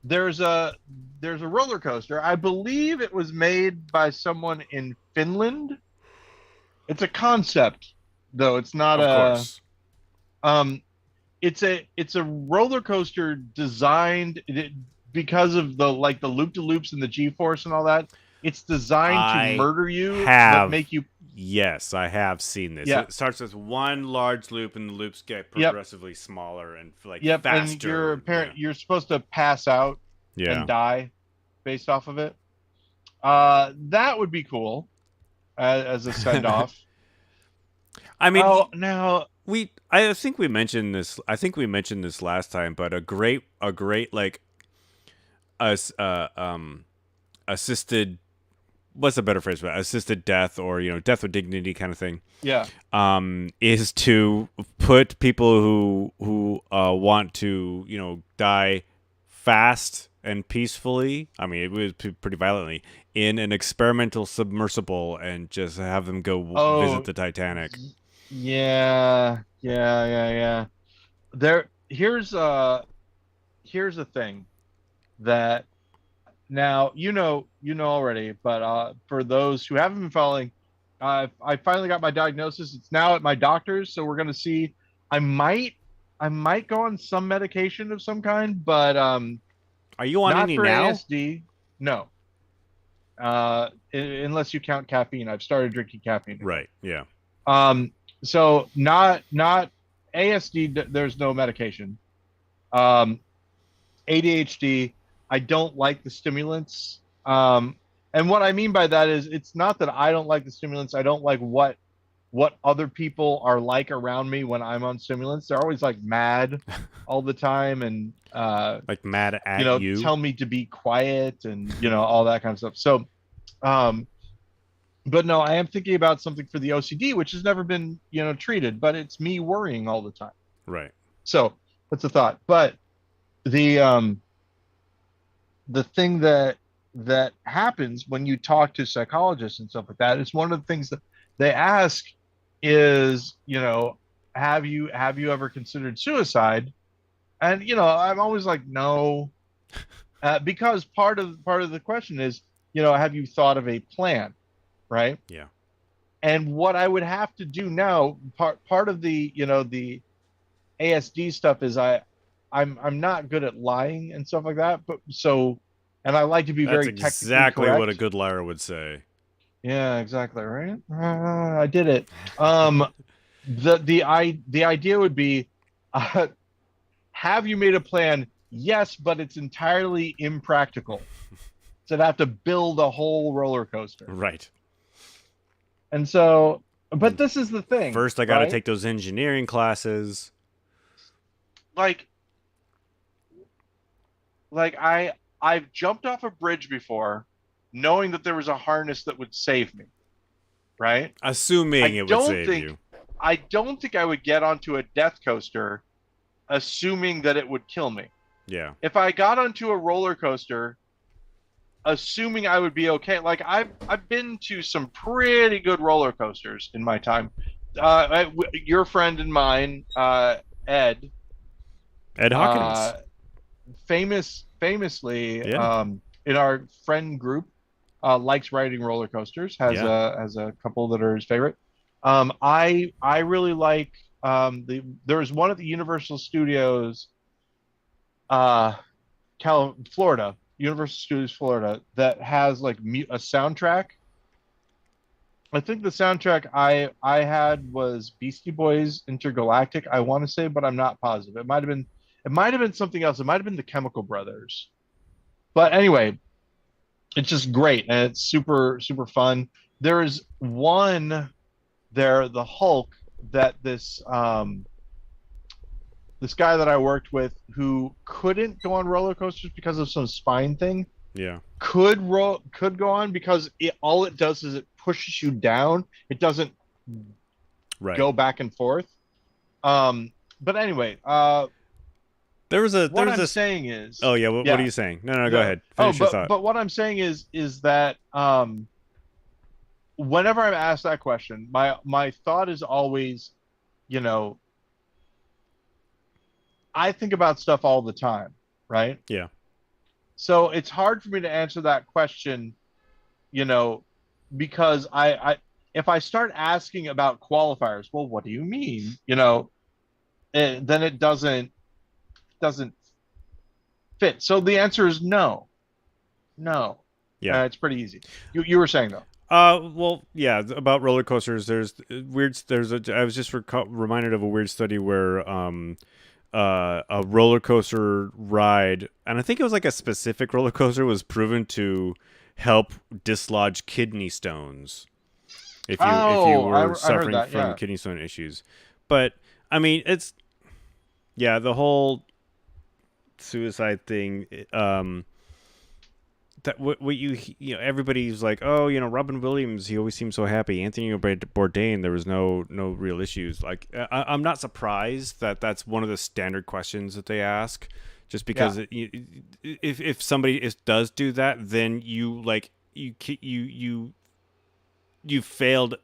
There's a roller coaster. I believe it was made by someone in Finland. It's a concept, though. It's not of course. It's a roller coaster designed because of the loop-de-loops and the G-force and all that. It's designed to murder you, but make you. Yes, I have seen this. Yeah. It starts with one large loop, and the loops get progressively smaller and faster. And you're supposed to pass out and die based off of it. That would be cool as a send off. I mean, now I think we mentioned this. I think we mentioned this last time, but a great like assisted what's a better phrase for that? Assisted death, or death with dignity kind of thing. Yeah. Is to put people who want to die fast and peacefully. I mean, it was pretty violently in an experimental submersible and just have them go visit Oh, the Titanic. yeah, yeah. There, here's the thing that now you know already, but for those who haven't been following, I finally got my diagnosis. It's now at my doctor's, so we're gonna see. I might I might go on some medication of some kind, but Are you on not any for now? ASD. No, unless you count caffeine. I've started drinking caffeine again. Right. Yeah. Um, so not ASD. There's no medication. Um, ADHD. I don't like the stimulants. And what I mean by that is, it's not that I don't like the stimulants. I don't like what other people are like around me when I'm on stimulants. They're always like mad all the time, and Like mad at you. tell me to be quiet, and all that kind of stuff. So, um, but no, I am thinking about something for the OCD, which has never been treated, but it's me worrying all the time. Right. So that's a thought. But the the thing that happens when you talk to psychologists and stuff like that is, one of the things that they ask is, have you ever considered suicide? And I'm always like, no, because part of the question is, have you thought of a plan, right? Yeah. And what I would have to do now, part of the ASD stuff is, I'm not good at lying and stuff like that, but and I like to be That's very technically exactly what a correct. good liar would say. Yeah, exactly, right. I did it. Um, the idea would be, uh, have you made a plan? Yes, but it's entirely impractical. So I'd have to build a whole roller coaster. Right. And so, but this is the thing, First, I got to right? take those engineering classes. Like, I've jumped off a bridge before, knowing that there was a harness that would save me, right? Assuming I it would don't save think you. I don't think I would get onto a death coaster assuming that it would kill me. Yeah. If I got onto a roller coaster assuming I would be okay, like I've been to some pretty good roller coasters in my time. Your friend and mine, Ed, Ed Hawkins. uh, famously, Yeah. in our friend group, likes riding roller coasters. Has Yeah. a couple that are his favorite. I really like, there's one at the Universal Studios, uh, Florida, Universal Studios Florida, that has like a soundtrack. I think the soundtrack I had was Beastie Boys Intergalactic, I want to say, but I'm not positive. It might have been something else. It might have been the Chemical Brothers. But anyway, it's just great, and it's super super fun. There is one there, the Hulk, that this guy that I worked with, who couldn't go on roller coasters because of some spine thing, Yeah. could go on, because all it does is it pushes you down. It doesn't Right. go back and forth. But anyway, There was what I'm this. saying is, Oh yeah. What are yeah, you saying? No. Go no, ahead. oh, Finish your thought. but what I'm saying is that, whenever I'm asked that question, my thought is always, you know, I think about stuff all the time, right? Yeah. So it's hard for me to answer that question, you know, because if I start asking about qualifiers, well, what do you mean? Then it doesn't fit. So the answer is no, no. Yeah. It's pretty easy. You were saying though. Well, yeah, about roller coasters. There's weird. I was just reminded of a weird study where a roller coaster ride, and I think it was like a specific roller coaster, was proven to help dislodge kidney stones if you Oh, were I heard suffering that. from Yeah. kidney stone issues. But I mean, it's the whole suicide thing. that what everybody's like, oh, Robin Williams, he always seems so happy. Anthony Bourdain, there was no real issues. Like, I'm not surprised that that's one of the standard questions that they ask, just because if somebody does do that, then you failed.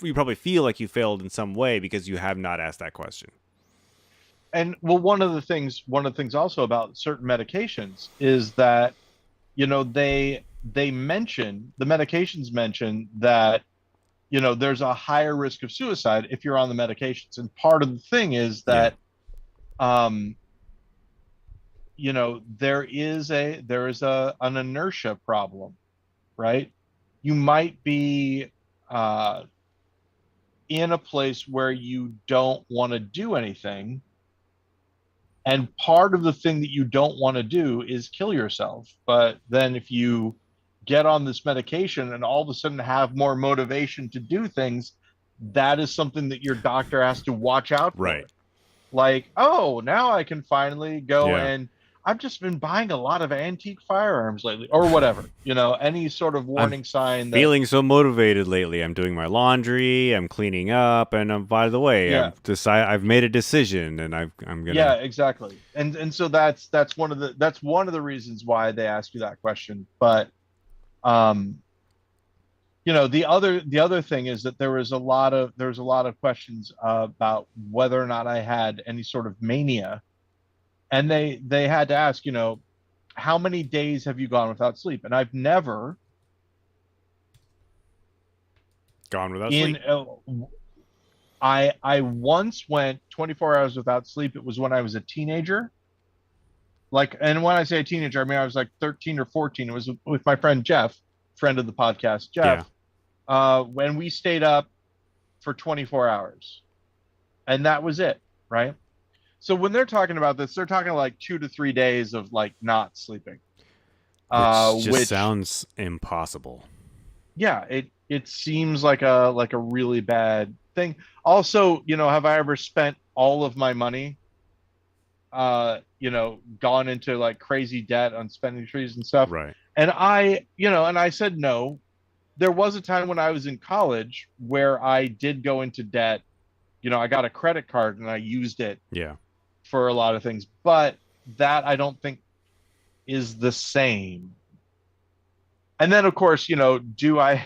You probably feel like you failed in some way because you have not asked that question. And well, one of the things also about certain medications is that, the medications mention that, there's a higher risk of suicide if you're on the medications. And part of the thing is that, there is an inertia problem, right? You might be in a place where you don't want to do anything. And part of the thing that you don't want to do is kill yourself. But then if you get on this medication and all of a sudden have more motivation to do things, that is something that your doctor has to watch out for. Right. Like, oh, now I can finally go and I've just been buying a lot of antique firearms lately, or whatever, any sort of warning sign. Feeling so motivated lately. I'm doing my laundry, I'm cleaning up, and by the way, I've made a decision, and I'm gonna. Yeah, exactly. And so that's one of the reasons why they ask you that question. But, the other thing is that there was a lot of questions about whether or not I had any sort of mania. And they had to ask, how many days have you gone without sleep? And I've never gone without sleep. I once went 24 hours without sleep. It was when I was a teenager. And when I say a teenager, I mean I was like 13 or 14. It was with my friend Jeff, friend of the podcast, Jeff. Yeah. When we stayed up for 24 hours, and that was it, right? So when they're talking about this, they're talking like 2 to 3 days of like not sleeping. Which sounds impossible. Yeah, it seems like a really bad thing. Also, have I ever spent all of my money, gone into like crazy debt on spending trees and stuff? Right. And I said no. There was a time when I was in college where I did go into debt. I got a credit card and I used it. Yeah. For a lot of things, but that I don't think is the same. And then, of course, do I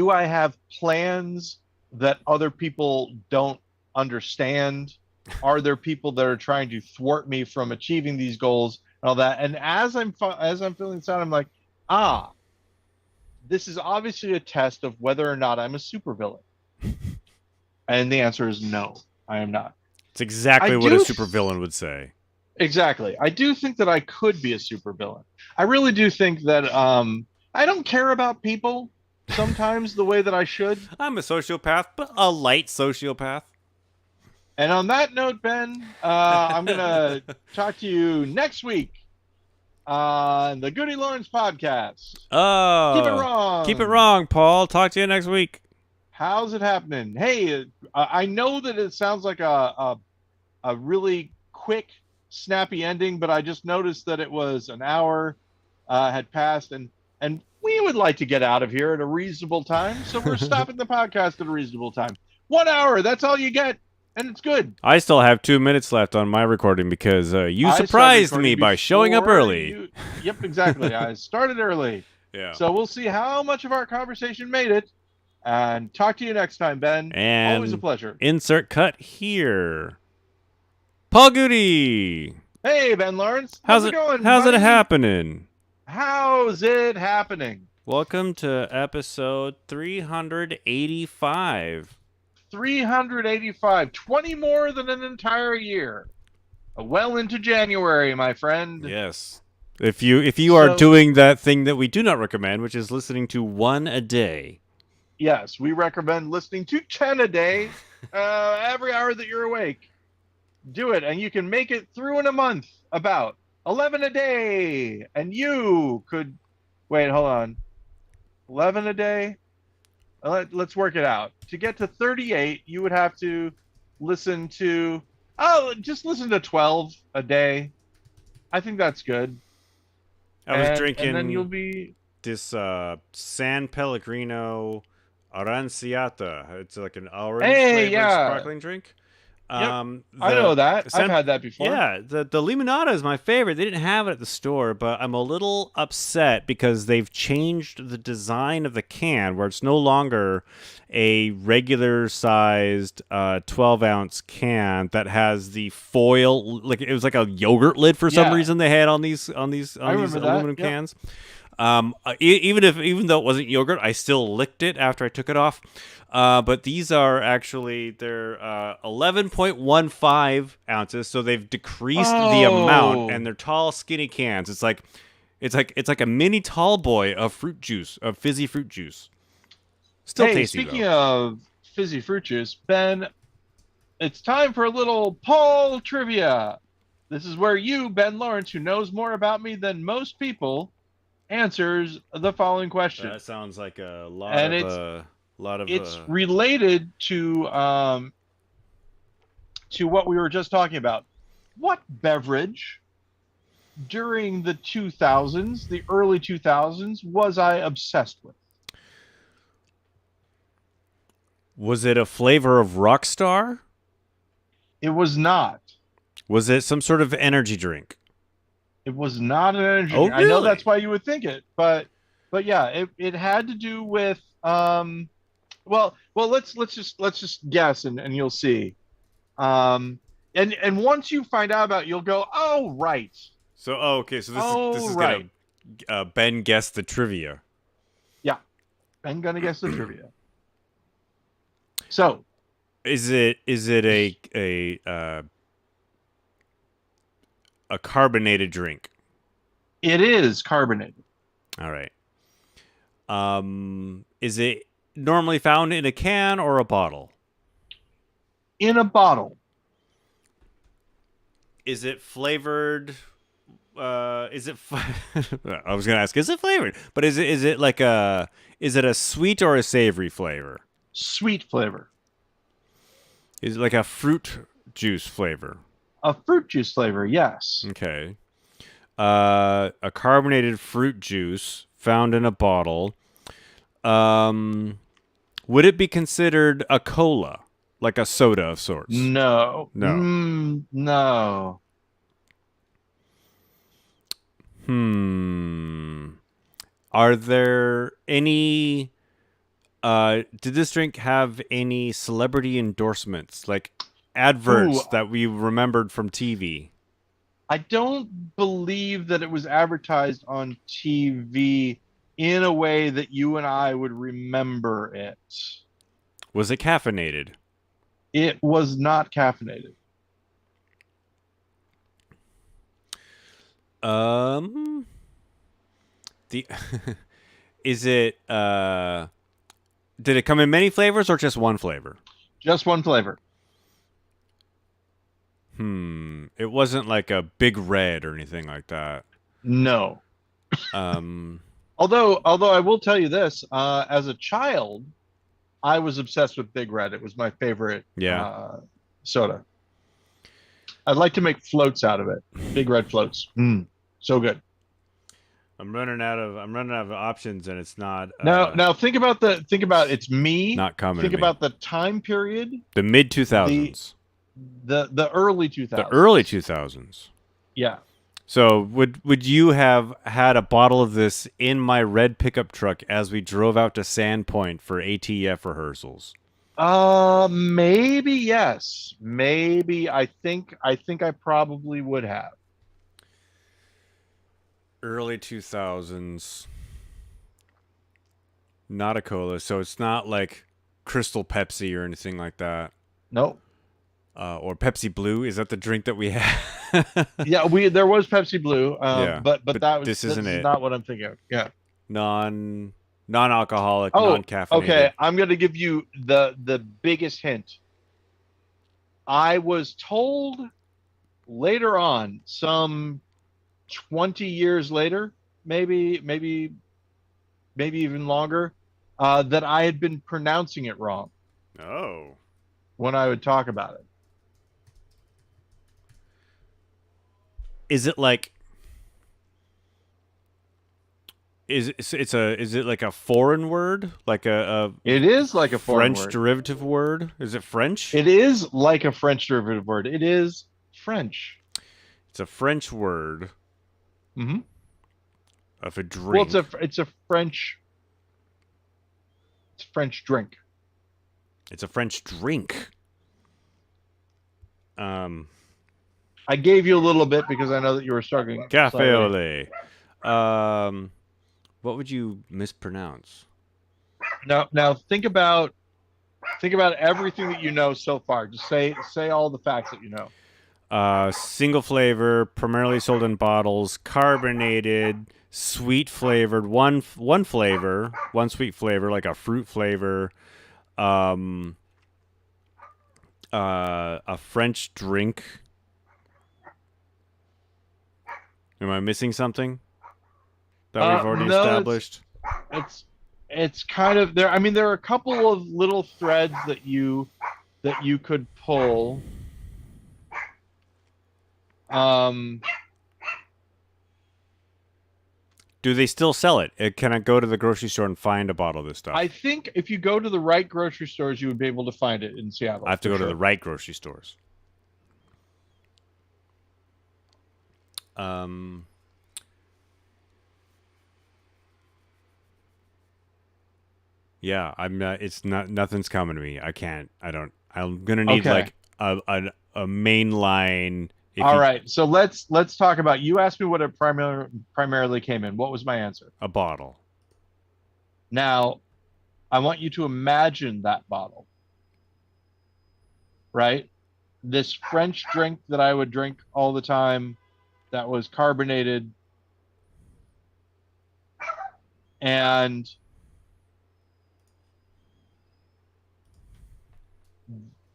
have plans that other people don't understand? Are there people that are trying to thwart me from achieving these goals and all that? And as I'm feeling sound, I'm like, this is obviously a test of whether or not I'm a supervillain. And the answer is no, I am not. It's exactly what a supervillain would say. Exactly. I do think that I could be a supervillain. I really do think that I don't care about people sometimes the way that I should. I'm a sociopath, but a light sociopath. And on that note, Ben, I'm going to talk to you next week on the GudeLaurance podcast. Oh. Keep it wrong. Keep it wrong, Paul. Talk to you next week. How's it happening? Hey, I know that it sounds like a really quick, snappy ending, but I just noticed that it was an hour had passed, and we would like to get out of here at a reasonable time, so we're stopping the podcast at a reasonable time. 1 hour, that's all you get, and it's good. I still have 2 minutes left on my recording because you surprised me by showing up early. Yep, exactly. I started early. Yeah. So we'll see how much of our conversation made it. And talk to you next time, Ben. And always a pleasure. Insert cut here. Paul Goody. Hey, Ben Lawrence. How's it going? How's it happening? How's it happening? Welcome to episode 385. 385. 20 more than an entire year. Well into January, my friend. Yes. If you are doing that thing that we do not recommend, which is listening to one a day. Yes, we recommend listening to 10 a day, every hour that you're awake. Do it, and you can make it through in a month, about 11 a day. And you could, wait, hold on. 11 a day? Let's work it out. To get to 38, you would have to listen to, just listen to 12 a day. I think that's good. I was and then you'll drinking be this San Pellegrino Aranciata. It's like an orange hey, flavored yeah, sparkling drink. yep, I know that. I've San had that before. yeah, the Limonada is my favorite. They didn't have it at the store, but I'm a little upset because they've changed the design of the can where it's no longer a regular sized 12-ounce can that has the foil, like it was like a yogurt lid for some Yeah, reason they had on I these remember that. aluminum Yep. cans. Even though it wasn't yogurt, I still licked it after I took it off. But these are actually they're 11.15 ounces, so they've decreased the amount, and Oh, they're tall, skinny cans. It's like a mini tall boy of fruit juice, of fizzy fruit juice. Still hey, tasty speaking though. of fizzy fruit juice, Ben, it's time for a little poll trivia. This is where you, Ben Lawrence, who knows more about me than most people, answers the following question. That sounds like a And lot of it's related to what we were just talking about. What beverage during the 2000s, the early 2000s, was I obsessed with? Was it a flavor of Rockstar? It was not. Was it some sort of energy drink? It was not an energy Oh, drink. I know really? that's why you would think it, but yeah, it had to do with well let's just guess and you'll see. Um and once you find out about it, you'll go, "Oh, right. So, oh, okay. So this Oh, is right." gonna Ben guess the trivia. Yeah, I'm gonna guess the trivia. So, Is it a carbonated drink? it is carbonated All right. Is it normally found in a can or a bottle? in a bottle. Is it flavored? Is it? I was gonna ask, is it flavored? But is it like a? Is it a sweet or a savory flavor? Sweet flavor. Is it like a fruit juice flavor? A fruit juice flavor, yes. Okay. A carbonated fruit juice found in a bottle. Um, would it be considered a cola, like a soda of sorts? No. No. No. Hmm. Are there any? Did this drink have any celebrity endorsements, like Ooh, adverts that we remembered from TV? I don't believe that it was advertised on TV in a way that you and I would remember it. Was it caffeinated? It was not caffeinated. Um, the is it did it come in many flavors or just one flavor? Just one flavor. It wasn't like a big red or anything like that. No. Um, Although I will tell you this, as a child, I was obsessed with Big Red. It was my favorite yeah. soda. I'd like to make floats out of it. Big Red floats. So good. I'm running out of options, and it's not Now think about it's me. not coming to Think me. about the time period, The mid the 2000s, the early the early 2000s. 2000s. Yeah. So would you have had a bottle of this in my red pickup truck as we drove out to Sandpoint for ATF rehearsals? Maybe yes. Maybe I think I probably would have. Early 2000s, not a cola, so it's not like Crystal Pepsi or anything like that. Nope. Or Pepsi Blue. Is that the drink that we had? Yeah, we there was Pepsi Blue, Yeah, but but that was this this isn't is it. not what I'm thinking of. Yeah. Non-alcoholic, Oh, non-caffeinated. okay. I'm gonna give you the biggest hint. I was told later on, some 20 years later, maybe even longer, that I had been pronouncing it wrong Oh. when I would talk about it. Is it like Is it like a foreign word, like a It is like a foreign French word. derivative word? Is it French? It is like a French derivative word. It is French. It's a French word Mm-hmm. of a Well, drink. it's a French drink. It's a French drink. I gave you a little bit because I know that you were struggling. Cafe slightly. au lait. What would you mispronounce? Now think about everything that you know so far. Just say all the facts that you know. Single flavor, primarily sold in bottles, carbonated, sweet flavored, one flavor, one sweet flavor, like a fruit flavor. A French drink. Am I missing something that we've already No, established? it's kind of there. I mean, there are a couple of little threads that you could pull. Do they still sell it? Can I go to the grocery store and find a bottle of this stuff? I think if you go to the right grocery stores, you would be able to find it in Seattle. I have to go to the right grocery stores. Yeah, I'm not. It's not. Nothing's coming to me. I can't. I don't. I'm gonna need like a main line. All right. So let's talk about. You asked me what it primarily came in. What was my answer? A bottle. Now, I want you to imagine that bottle. Right? This French drink that I would drink all the time, that was carbonated, and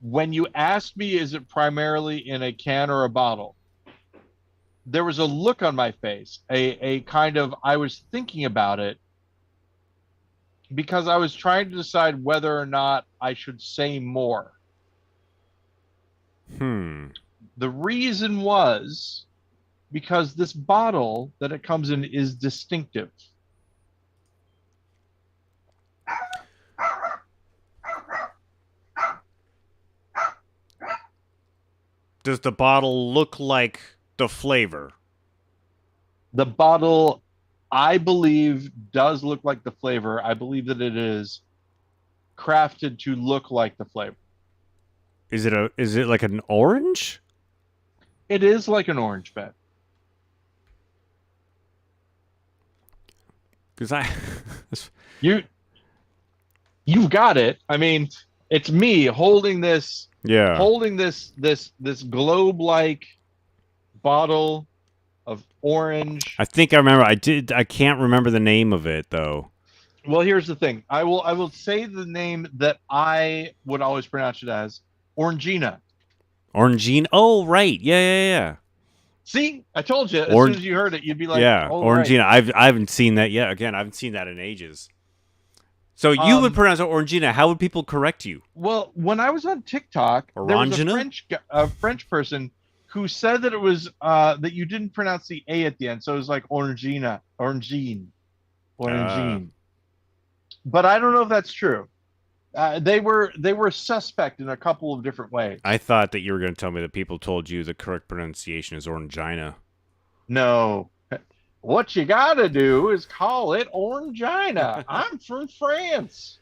when you asked me, is it primarily in a can or a bottle? There was a look on my face, a kind of, I was thinking about it because I was trying to decide whether or not I should say more. The reason was because this bottle that it comes in is distinctive. Does the bottle look like the flavor? The bottle, I believe, does look like the flavor. I believe that it is crafted to look like the flavor. Is it like an orange? It is like an orange, bet. Because you've got it. I mean, it's me holding this. Yeah. Holding this globe-like bottle of orange. I think I remember. I can't remember the name of it though. Well, here's the thing. I will say the name that I would always pronounce it as Orangina. Orangina. Oh, right. Yeah. See, I told you. As soon as you heard it, you'd be like, "Yeah, oh, Orangina." Right. I haven't seen that yet. Again, I haven't seen that in ages. So you would pronounce it Orangina. How would people correct you? Well, when I was on TikTok, Orangina? there was a French person who said that it was that you didn't pronounce the A at the end, so it was like Orangina. But I don't know if that's true. They were suspect in a couple of different ways. I thought that you were going to tell me that people told you the correct pronunciation is Orangina. No. What you gotta do is call it Orangina. I'm from France.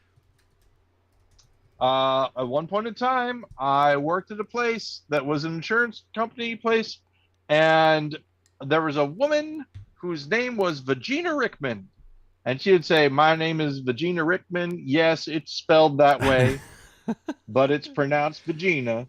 At one point in time, I worked at a place that was an insurance company place, and there was a woman whose name was Vagina Rickman. And she would say, "My name is Vagina Rickman. Yes, it's spelled that way, but it's pronounced Vagina."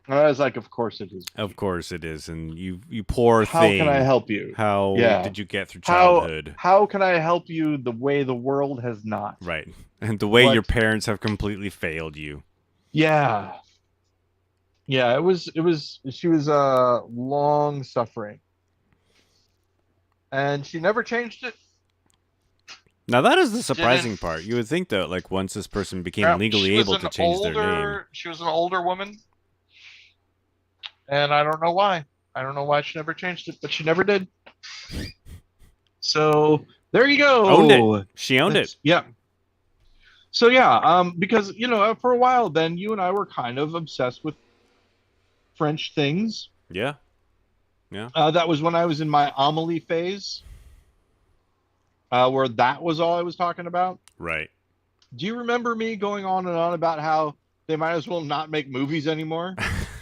And I was like, "Of course it is. Of course it is." And you poor How thing. can I help you? How did you get through childhood? How can I help you the way the world has not? Right. And the way your parents have completely failed you. Yeah. Yeah, she was long suffering. And she never changed it. Now that is the surprising part. You would think that like once this person became legally able to change their name. She was an older woman. And I don't know why. I don't know why she never changed it, but she never did. So There you go. Owned it. She owned it. Yeah. So yeah, because for a while then you and I were kind of obsessed with French things. Yeah. Yeah. That was when I was in my Amelie phase, where that was all I was talking about. Right. Do you remember me going on and on about how they might as well not make movies anymore?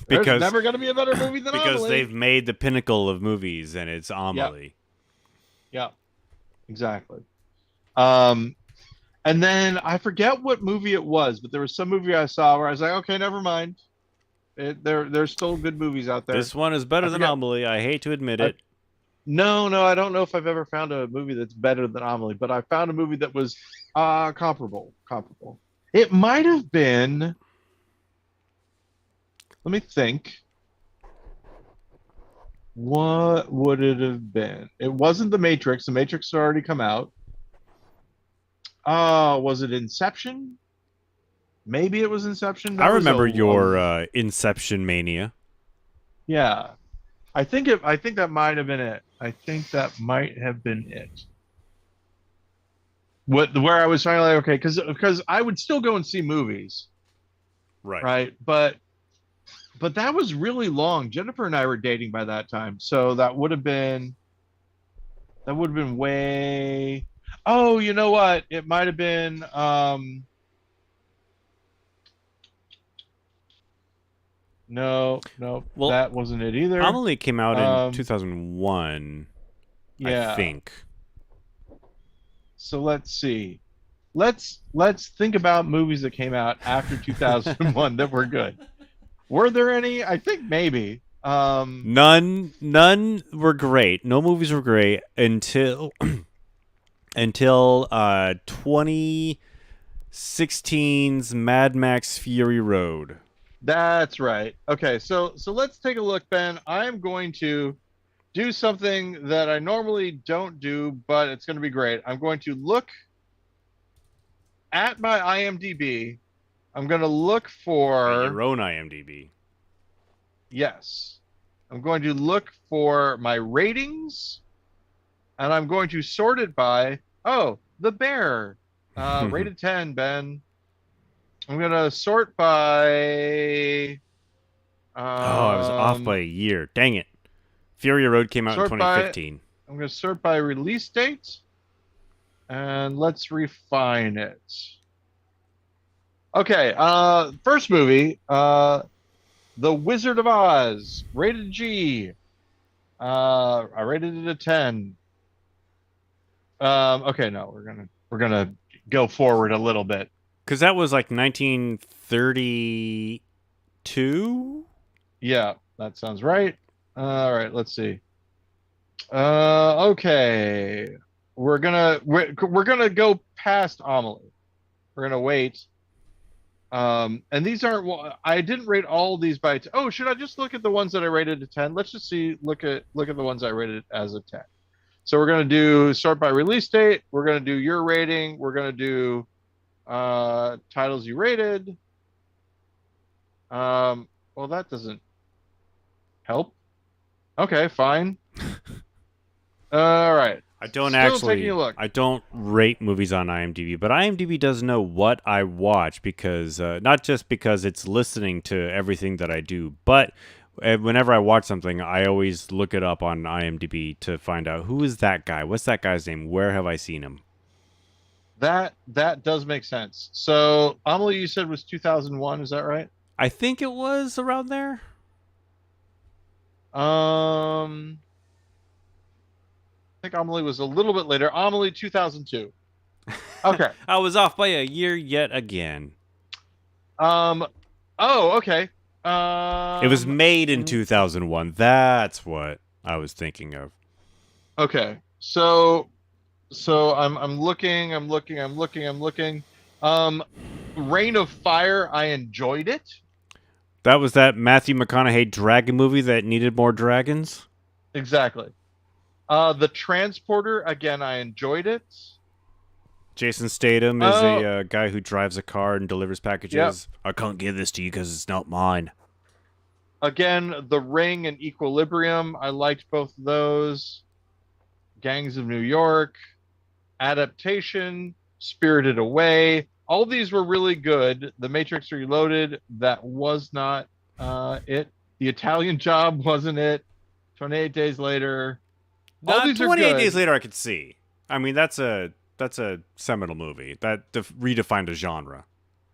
Because there's never going to be a better movie than because Amelie. they've made the pinnacle of movies, and it's Amelie. Yeah, exactly. And then I forget what movie it was, but there was some movie I saw where I was like, okay, never mind. There's still good movies out there. This one is better than Amelie. I hate to admit it. No, I don't know if I've ever found a movie that's better than Amelie, but I found a movie that was comparable. It might have been. Let me think. What would it have been? It wasn't The Matrix. The Matrix had already come out. Was it Inception? Maybe it was Inception. I remember your Inception mania. Yeah, I think that might have been it. I think that might have been it. Where I was finally like, okay, because I would still go and see movies, right? But that was really long. Jennifer and I were dating by that time, so that would have been way. Oh, you know what? It might have been. No, well, that wasn't it either. Amelie came out in 2001. Yeah. I think. So let's see. Let's think about movies that came out after 2001 that were good. Were there any? I think maybe. None were great. No movies were great until 2016's Mad Max Fury Road. That's right. Okay, so let's take a look, Ben. I'm going to do something that I normally don't do, but it's going to be great. I'm going to look at my IMDb. I'm going to look for your own IMDb. Yes. I'm going to look for my ratings, and I'm going to sort it by, The Bear. Rated 10, Ben. I'm going to sort by... I was off by a year. Dang it. Fury Road came out in 2015. I'm going to sort by release date, and let's refine it. Okay, first movie, The Wizard of Oz, rated G. I rated it a 10. Okay, no, we're gonna go forward a little bit. Because that was like 1932? Yeah, that sounds right. All right, let's see. Okay. We're gonna go past Amelie. We're gonna wait. And these aren't. I didn't rate all these by. Should I just look at the ones that I rated a 10? Let's just see. Look at the ones I rated as a 10. So we're gonna do sort by release date. We're gonna do your rating. We're gonna do titles you rated. Well, that doesn't help. Okay, fine. All right. I don't rate movies on IMDb, but IMDb does know what I watch because not just because it's listening to everything that I do, but whenever I watch something, I always look it up on IMDb to find out who is that guy? What's that guy's name? Where have I seen him? That does make sense. So Amelie, you said was 2001, is that right? I think it was around there. I think Amelie was a little bit later. Amelie 2002. Okay. I was off by a year yet again. Oh, okay. It was made in 2001. That's what I was thinking of. Okay. So I'm looking. Reign of Fire, I enjoyed it. That was that Matthew McConaughey dragon movie that needed more dragons? Exactly. The Transporter, again, I enjoyed it. Jason Statham is a guy who drives a car and delivers packages. Yep. I can't give this to you because it's not mine. Again, The Ring and Equilibrium, I liked both of those. Gangs of New York. Adaptation, Spirited Away. All these were really good. The Matrix Reloaded, that was not it. The Italian Job wasn't it. 28 Days Later. All these are 28 good. Days Later I could see. I mean, that's a seminal movie. That redefined a genre.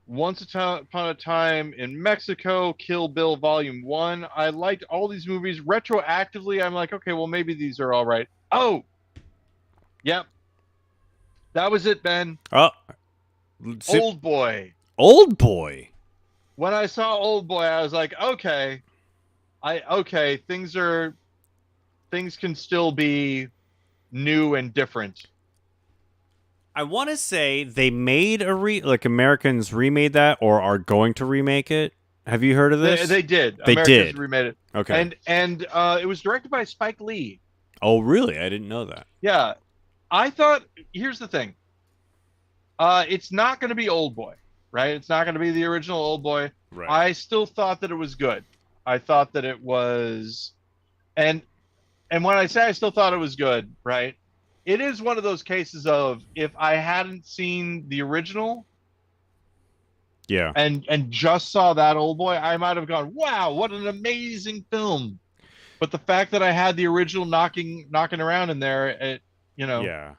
Once Upon a Time in Mexico, Kill Bill Volume 1. I liked all these movies. Retroactively, I'm like, okay, well, maybe these are all right. Oh! Yep. That was it, Ben. Oh. Old Boy. Old Boy. When I saw Old Boy, I was like, okay. Things can still be new and different. I want to say they made Americans remade that or are going to remake it. Have you heard of this? They did. They Americans did. remade it. Okay. And it was directed by Spike Lee. Oh, really? I didn't know that. Yeah. I thought, here's the thing. It's not going to be Old Boy, right? It's not going to be the original Old Boy. Right. I still thought that it was good. I thought that it was, and when I say I still thought it was good, right? It is one of those cases of if I hadn't seen the original, yeah, and just saw that Old Boy, I might have gone, wow, what an amazing film. But the fact that I had the original knocking around in there, it, yeah,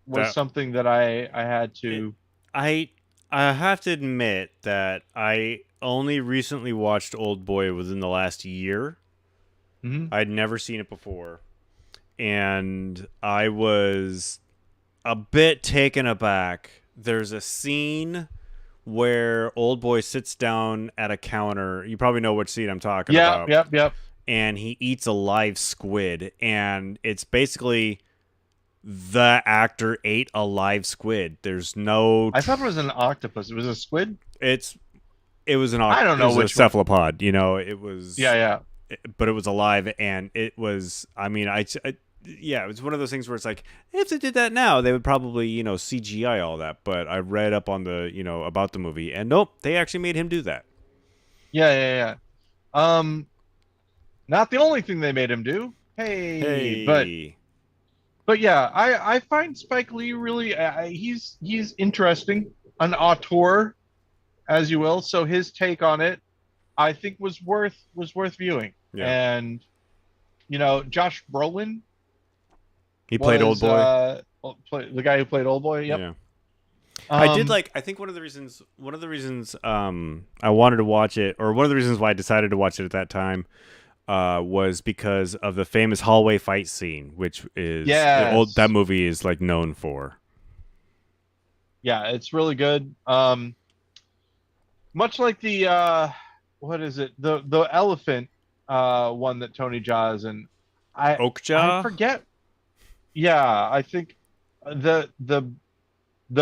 was something that I had to. I have to admit that I only recently watched Old Boy within the last year. Mm-hmm. I'd never seen it before, and I was a bit taken aback. There's a scene where Old Boy sits down at a counter. You probably know which scene I'm talking about. Yep. And he eats a live squid, and it's basically the actor ate a live squid. There's no. I thought it was an octopus. It was a squid. It was an octopus. I don't know which a cephalopod. It was. Yeah. But it was alive, and it was. I mean, yeah, it was one of those things where it's like, if they did that now, they would probably, CGI all that. But I read up on the, about the movie, and nope, they actually made him do that. Yeah. Not the only thing they made him do. Hey. But yeah, I find Spike Lee really, he's interesting, an auteur, as you will. So his take on it, I think was worth viewing. Yeah. And Josh Brolin. He played Old Boy. The guy who played Old Boy. Yep. Yeah. I did I think one of the reasons I wanted to watch it, or one of the reasons why I decided to watch it at that time, was because of the famous hallway fight scene, which is that movie is known for. Yeah, it's really good. Much like the what is it? The elephant one that Tony Jaa is in. Oakjaw? I forget. Yeah, I think the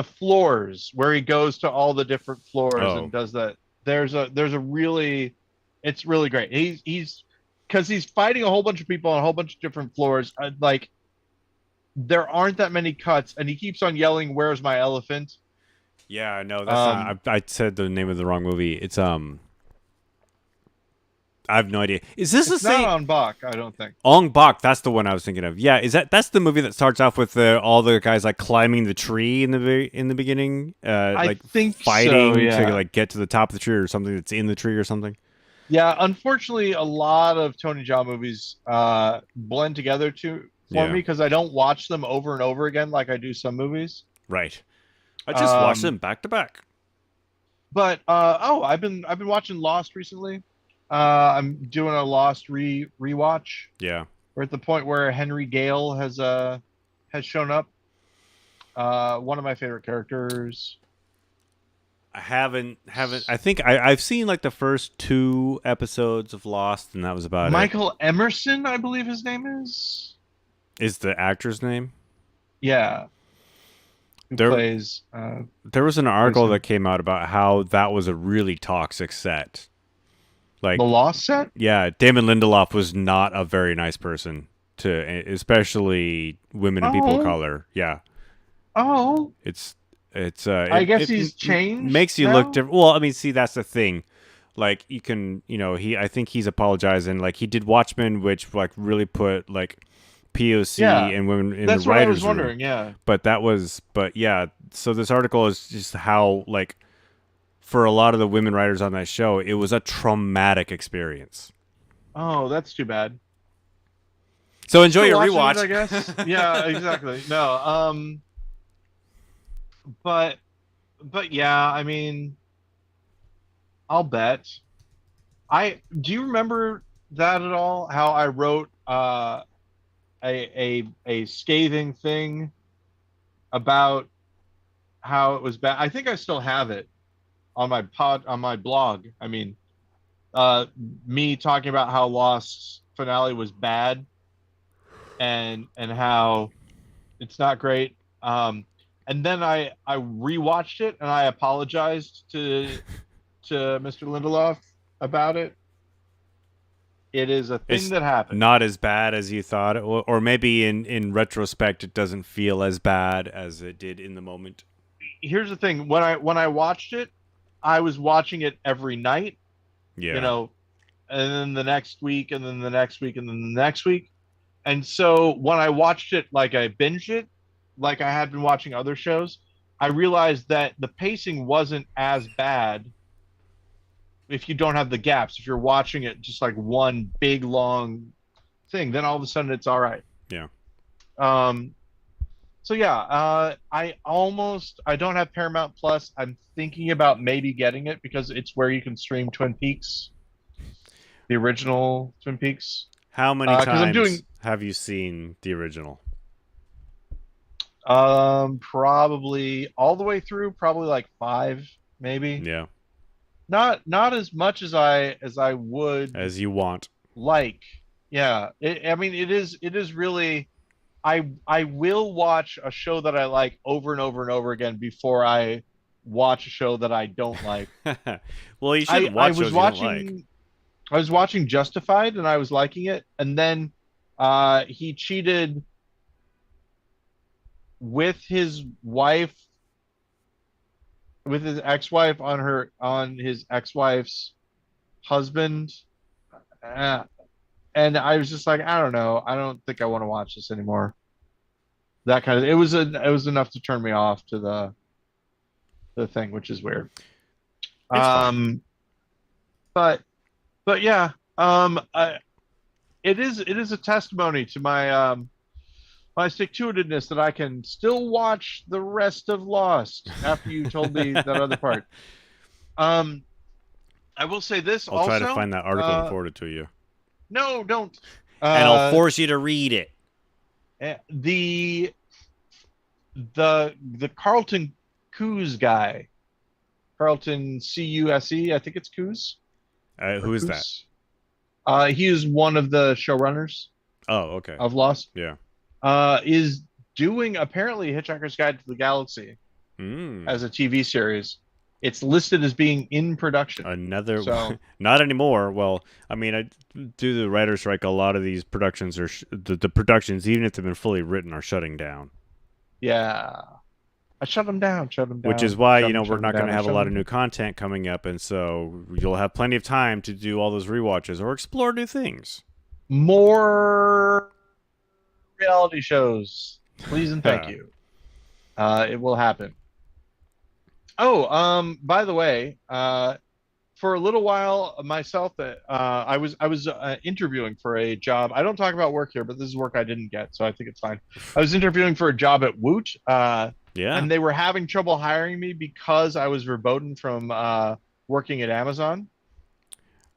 floors where he goes to all the different floors and does that. There's a really, it's really great. He's because he's fighting a whole bunch of people on a whole bunch of different floors. There aren't that many cuts, and he keeps on yelling, "Where's my elephant?" Yeah, no, that's not. I said the name of the wrong movie. It's I have no idea. Is this the same? It's not Ong Bak, I don't think. Ong Bak, that's the one I was thinking of. Yeah, that's the movie that starts off with all the guys climbing the tree in the beginning, I think fighting so, yeah. to get to the top of the tree or something that's in the tree or something. Yeah, unfortunately, a lot of Tony Jaa movies blend together for me because I don't watch them over and over again like I do some movies. Right. I just watched them back to back. But I've been watching Lost recently. I'm doing a Lost rewatch. Yeah. We're at the point where Henry Gale has shown up. One of my favorite characters. I haven't. I think I've seen the first 2 episodes of Lost, and that was about Michael Emerson, I believe his name is. Is the actor's name? Yeah. There was an article that came out about how that was a really toxic set. The Lost set? Yeah, Damon Lindelof was not a very nice person especially women and people of color. Yeah. Oh. I guess he's changed. Makes you look different. Well, I mean, see, that's the thing. You can, I think he's apologizing. He did Watchmen, which really put POC Yeah, and women in the that's what I was writers' room. wondering. Yeah. But yeah. So this article is just how like for a lot of the women writers on that show, it was a traumatic experience. Oh, that's too bad. So enjoy Still your watching rewatch. it, I guess. Yeah, exactly. No, but yeah, I mean, I'll bet. I do you remember that at all? How I wrote a scathing thing about how it was bad. I think I still have it on my blog. I mean, uh, me talking about how Lost finale was bad and how it's not great. And then I rewatched it and I apologized to Mr. Lindelof about it. It is a thing It's that happened. not as bad as you thought, or maybe in retrospect, it doesn't feel as bad as it did in the moment. Here's the thing: when I watched it, I was watching it every night, you Yeah. know, and then the next week, and then the next week, and then the next week. And so when I watched it, like I binged it, like I had been watching other shows, I realized that the pacing wasn't as bad if you don't have the gaps. If you're watching it just like one big long thing, then all of a sudden it's all right. Yeah. Um, so yeah, I don't have Paramount Plus. I'm thinking about maybe getting it because it's where you can stream Twin Peaks, the original Twin Peaks. How many Because I'm times doing have you seen the original? probably all the way through, probably like five, maybe. Yeah. Not as much as I would As you want. like. Yeah, I mean it is really. I will watch a show that I like over and over and over again before I watch a show that I don't like. Well, you shouldn't I watch was shows you don't like. watching I was watching Justified and I was liking it, and then he cheated with his wife, with his ex-wife on his ex-wife's husband. Uh, and I was just like, I don't know. I don't think I want to watch this anymore. That kind of it was enough to turn me off to the thing, which is weird. It's fine. But yeah, it is a testimony to my stick-to-itiveness that I can still watch the rest of Lost after you told me that other part. Um, I will say this I'll try to also. find that article and forward it to you. No, don't. And I'll force you to read it. The Carlton Cuse guy, Carlton Cuse, I think it's Cuse. Who is that? He is one of the showrunners. Oh, okay. Of Lost. Yeah. Is doing apparently Hitchhiker's Guide to the Galaxy as a TV series. It's listed as being in production. Another one. Not anymore. Well, I mean, due to the writer's strike, a lot of these productions are the productions, even if they've been fully written, are shutting down. Yeah, I shut them down. Which is why we're not going to have a lot of new content coming up, and so you'll have plenty of time to do all those rewatches or explore new things. More reality shows, please and thank you. It will happen. Oh, by the way, for a little while myself, I was interviewing for a job. I don't talk about work here, but this is work I didn't get, so I think it's fine. I was interviewing for a job at Woot, yeah, and they were having trouble hiring me because I was verboten from working at Amazon.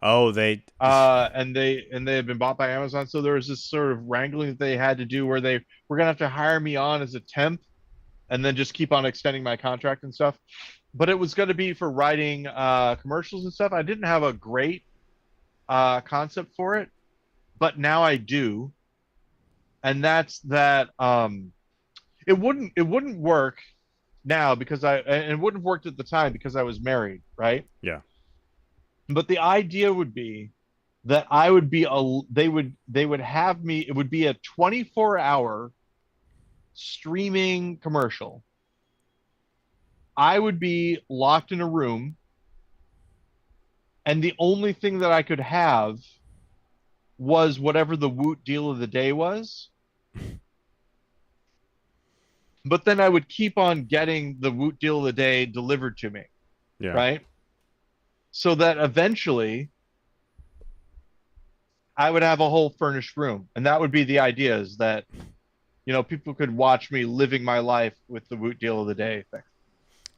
Oh, they and they had been bought by Amazon, so there was this sort of wrangling that they had to do where they were gonna have to hire me on as a temp and then just keep on extending my contract and stuff. But it was going to be for writing commercials and stuff. I didn't have a great concept for it, but now I do. And that's that it wouldn't work now because it wouldn't have worked at the time because I was married, right? Yeah. But the idea would be that I would be they would have me, it would be a 24-hour streaming commercial. I would be locked in a room, and the only thing that I could have was whatever the Woot deal of the day was. But then I would keep on getting the Woot deal of the day delivered to me, Yeah. right? So that eventually I would have a whole furnished room. And that would be the idea, is that, people could watch me living my life with the Woot deal of the day thing.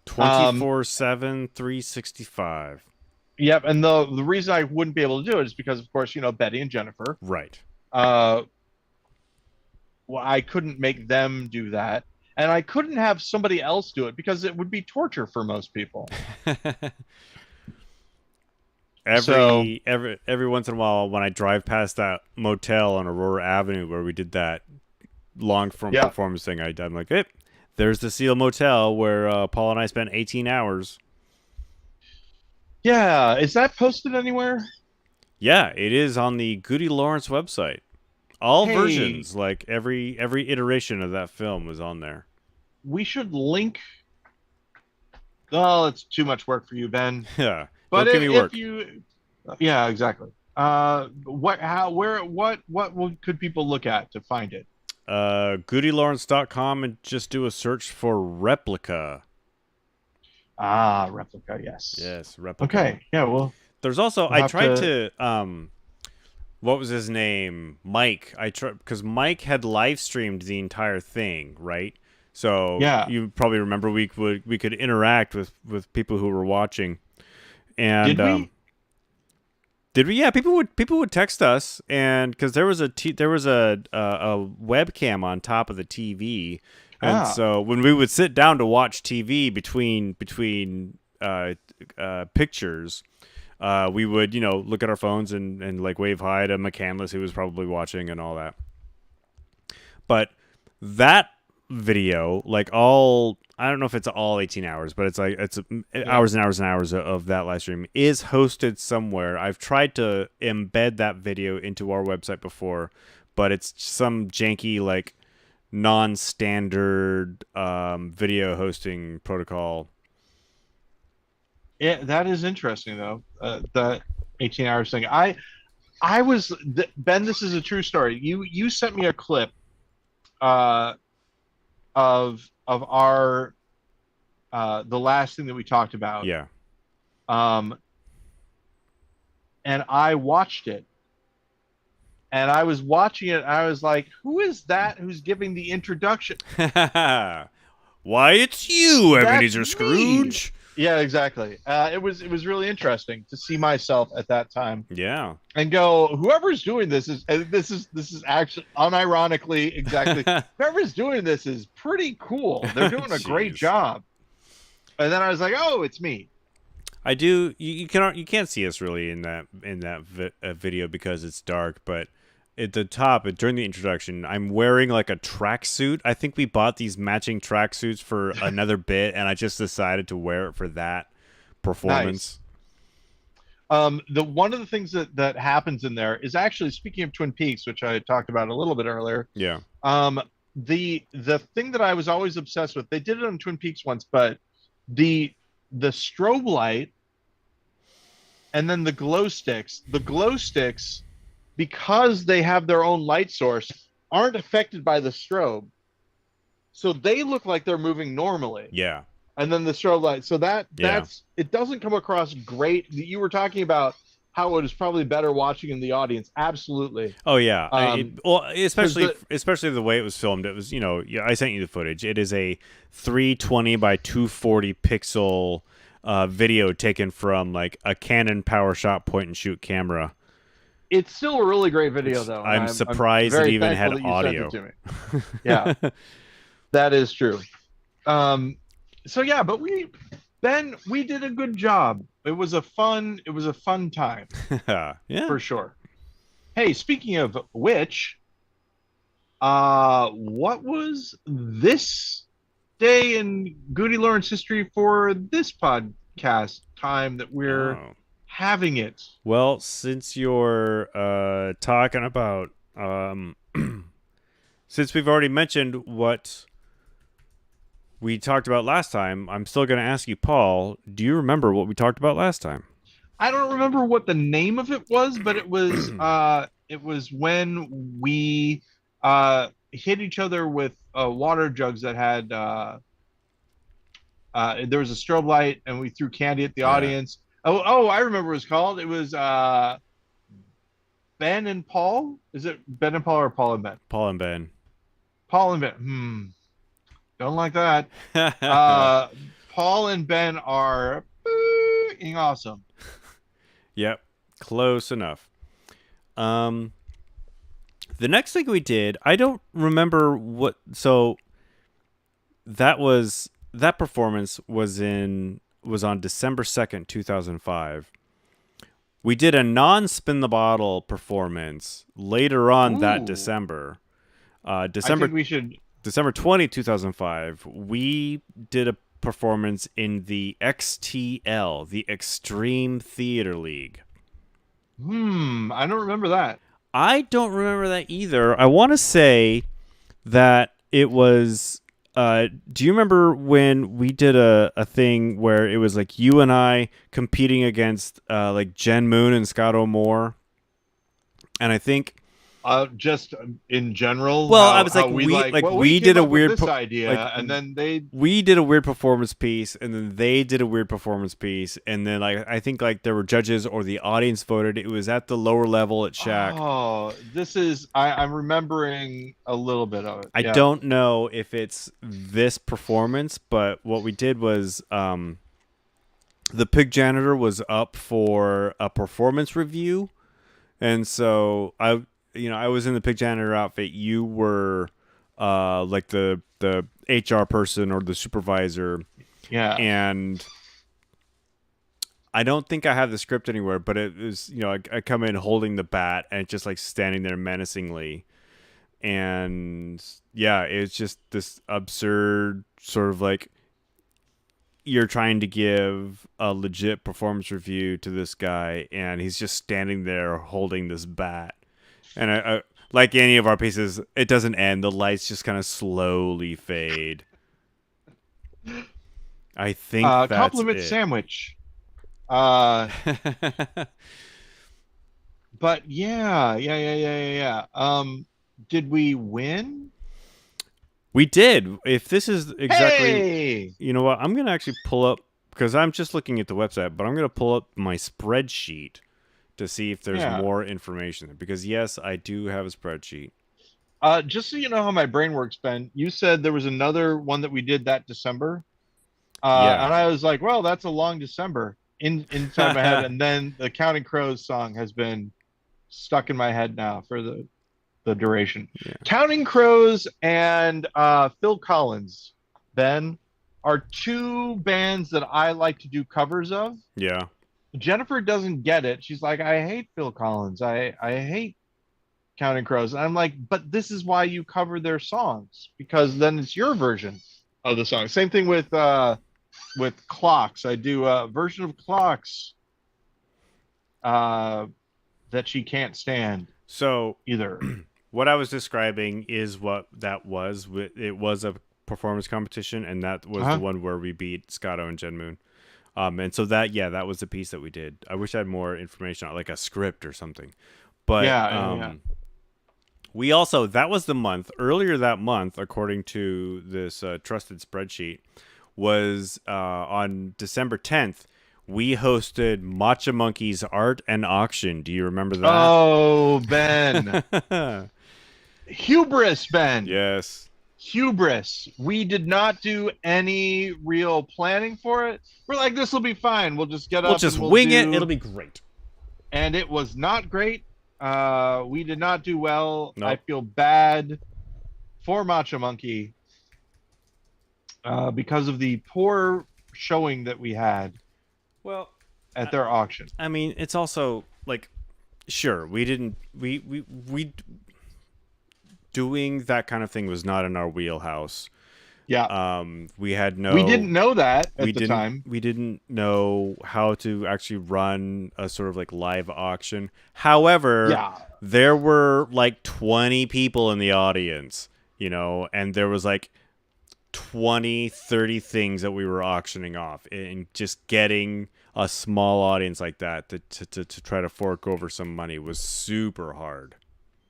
24/7, 365. Yep. And the reason I wouldn't be able to do it is because, of course, Betty and Jennifer. Right. Well, I couldn't make them do that. And I couldn't have somebody else do it because it would be torture for most people. Every once in a while, when I drive past that motel on Aurora Avenue where we did that long form performance thing, I'm like, hey, there's the Seal Motel where Paul and I spent 18 hours. Yeah, is that posted anywhere? Yeah, it is on the GudeLaurance website. All versions, like every iteration of that film was on there. We should link. Oh, it's too much work for you, Ben. Yeah, but don't give me work. Yeah, exactly. What could people look at to find it? GudeLaurance.com and just do a search for Replica. Ah, Replica. Yes. Yes, Replica. Okay. Yeah. Well, there's also I tried to what was his name? Mike. I tried because Mike had live streamed the entire thing, right? So you probably remember we could interact with people who were watching. And did we? Did we? Yeah, people would text us, and because there was a webcam on top of the TV, and so when we would sit down to watch TV between pictures. We would, look at our phones and like wave hi to McCandless, who was probably watching and all that. But that video, like I don't know if it's all 18 hours, but it's hours and hours and hours of that live stream is hosted somewhere. I've tried to embed that video into our website before, but it's some janky, like non-standard video hosting protocol. Yeah, that is interesting though. That 18 hours thing. I was Ben. This is a true story. You sent me a clip, of our the last thing that we talked about. Yeah. And I watched it, and I was watching it. I was like, "Who is that? Who's giving the introduction?" Why, it's you, Ebenezer Scrooge. Yeah, exactly. It was really interesting to see myself at that time. Yeah. And go, whoever's doing this is actually unironically exactly whoever's doing this is pretty cool. They're doing a great job. And then I was like, oh, it's me. I do. You can't see us really in that video because it's dark, but at the top, during the introduction, I'm wearing like a tracksuit. I think we bought these matching tracksuits for another bit, and I just decided to wear it for that performance. Nice. The one of the things that happens in there is actually, speaking of Twin Peaks, which I talked about a little bit earlier. Yeah. The thing that I was always obsessed with, they did it on Twin Peaks once, but the strobe light and then the glow sticks. The glow sticks, because they have their own light source, aren't affected by the strobe. So they look like they're moving normally. Yeah. And then the strobe light. So that's it doesn't come across great. You were talking about how it is probably better watching in the audience. Absolutely. Oh yeah. Especially the way it was filmed. It was, I sent you the footage. It is a 320 by 240 pixel video taken from like a Canon PowerShot point and shoot camera. It's still a really great video, though. I'm surprised it even had audio. Yeah, that is true. So yeah, but we did a good job. It was a fun time. Yeah, for sure. Hey, speaking of which, what was this day in GudeLaurance history for this podcast time that we're having it? Well, since you're talking about since we've already mentioned what we talked about last time, I'm still going to ask you, Paul, do you remember what we talked about last time? I don't remember what the name of it was, but it was when we hit each other with water jugs that had there was a strobe light, and we threw candy at the Yeah. audience. Oh, I remember what it was called. It was Ben and Paul. Is it Ben and Paul or Paul and Ben? Paul and Ben. Paul and Ben. Don't like that. Uh, Paul and Ben are awesome. Yep. Close enough. The next thing we did, I don't remember what. So that performance was on December 2nd, 2005. We did a non-spin the bottle performance later on that Ooh. December. I think we should. December 20, 2005, we did a performance in the XTL, the Extreme Theater League. I don't remember that. I don't remember that either. I want to say that it was. Do you remember when we did a thing where it was like you and I competing against like Jen Moon and Scott O'More? And I think Just in general. well, how, I was like, how we we did a weird this idea, like, and then they. we did a weird performance piece, and then they did a weird performance piece, and then like I think like there were judges or the audience voted. It was at the lower level at Shack. Oh, this is. I'm remembering a little bit of it. I Yeah. don't know if it's this performance, but what we did was the pig janitor was up for a performance review, and so I was in the pig janitor outfit. You were like the HR person or the supervisor. Yeah. And I don't think I have the script anywhere, but it was, I come in holding the bat and just like standing there menacingly. And yeah, it's just this absurd sort of like you're trying to give a legit performance review to this guy, and he's just standing there holding this bat. And I like any of our pieces, it doesn't end. The lights just kind of slowly fade. I think that's compliment it. sandwich. But yeah. Did we win? We did. If this is exactly, Hey! You know what? I'm gonna actually pull up because I'm just looking at the website, but I'm gonna pull up my spreadsheet to see if there's more information there. Because yes, I do have a spreadsheet. Just so you know how my brain works, Ben, you said there was another one that we did that December. Yeah. And I was like, well, that's a long December inside my head. And then the Counting Crows song has been stuck in my head now for the duration. Yeah. Counting Crows and Phil Collins, Ben, are two bands that I like to do covers of. Yeah. Jennifer doesn't get it. She's like, I hate Phil Collins. I hate Counting Crows. And I'm like, but this is why you cover their songs, because then it's your version of the song. Same thing with Clocks. I do a version of Clocks that she can't stand. So either. What I was describing is what that was. It was a performance competition, and that was the one where we beat Scotto and Jen Moon. And so that was the piece that we did. I wish I had more information on like a script or something. But we also, that was the month, earlier that month, according to this trusted spreadsheet, was on December 10th, we hosted Matcha Monkey's Art and Auction. Do you remember that? Oh, Ben. Hubris, Ben. Yes. Hubris. We did not do any real planning for it. We're like, this will be fine. We'll just get up. We'll just wing it. It'll be great. And it was not great. We did not do well. Nope. I feel bad for Matcha Monkey because of the poor showing that we had. Well, at their auction. I mean, it's also like, sure, we doing that kind of thing was not in our wheelhouse. Yeah. We didn't know that at the time. We didn't know how to actually run a sort of like live auction. However, there were like 20 people in the audience, and there was like 20, 30 things that we were auctioning off, and just getting a small audience like that to try to fork over some money was super hard.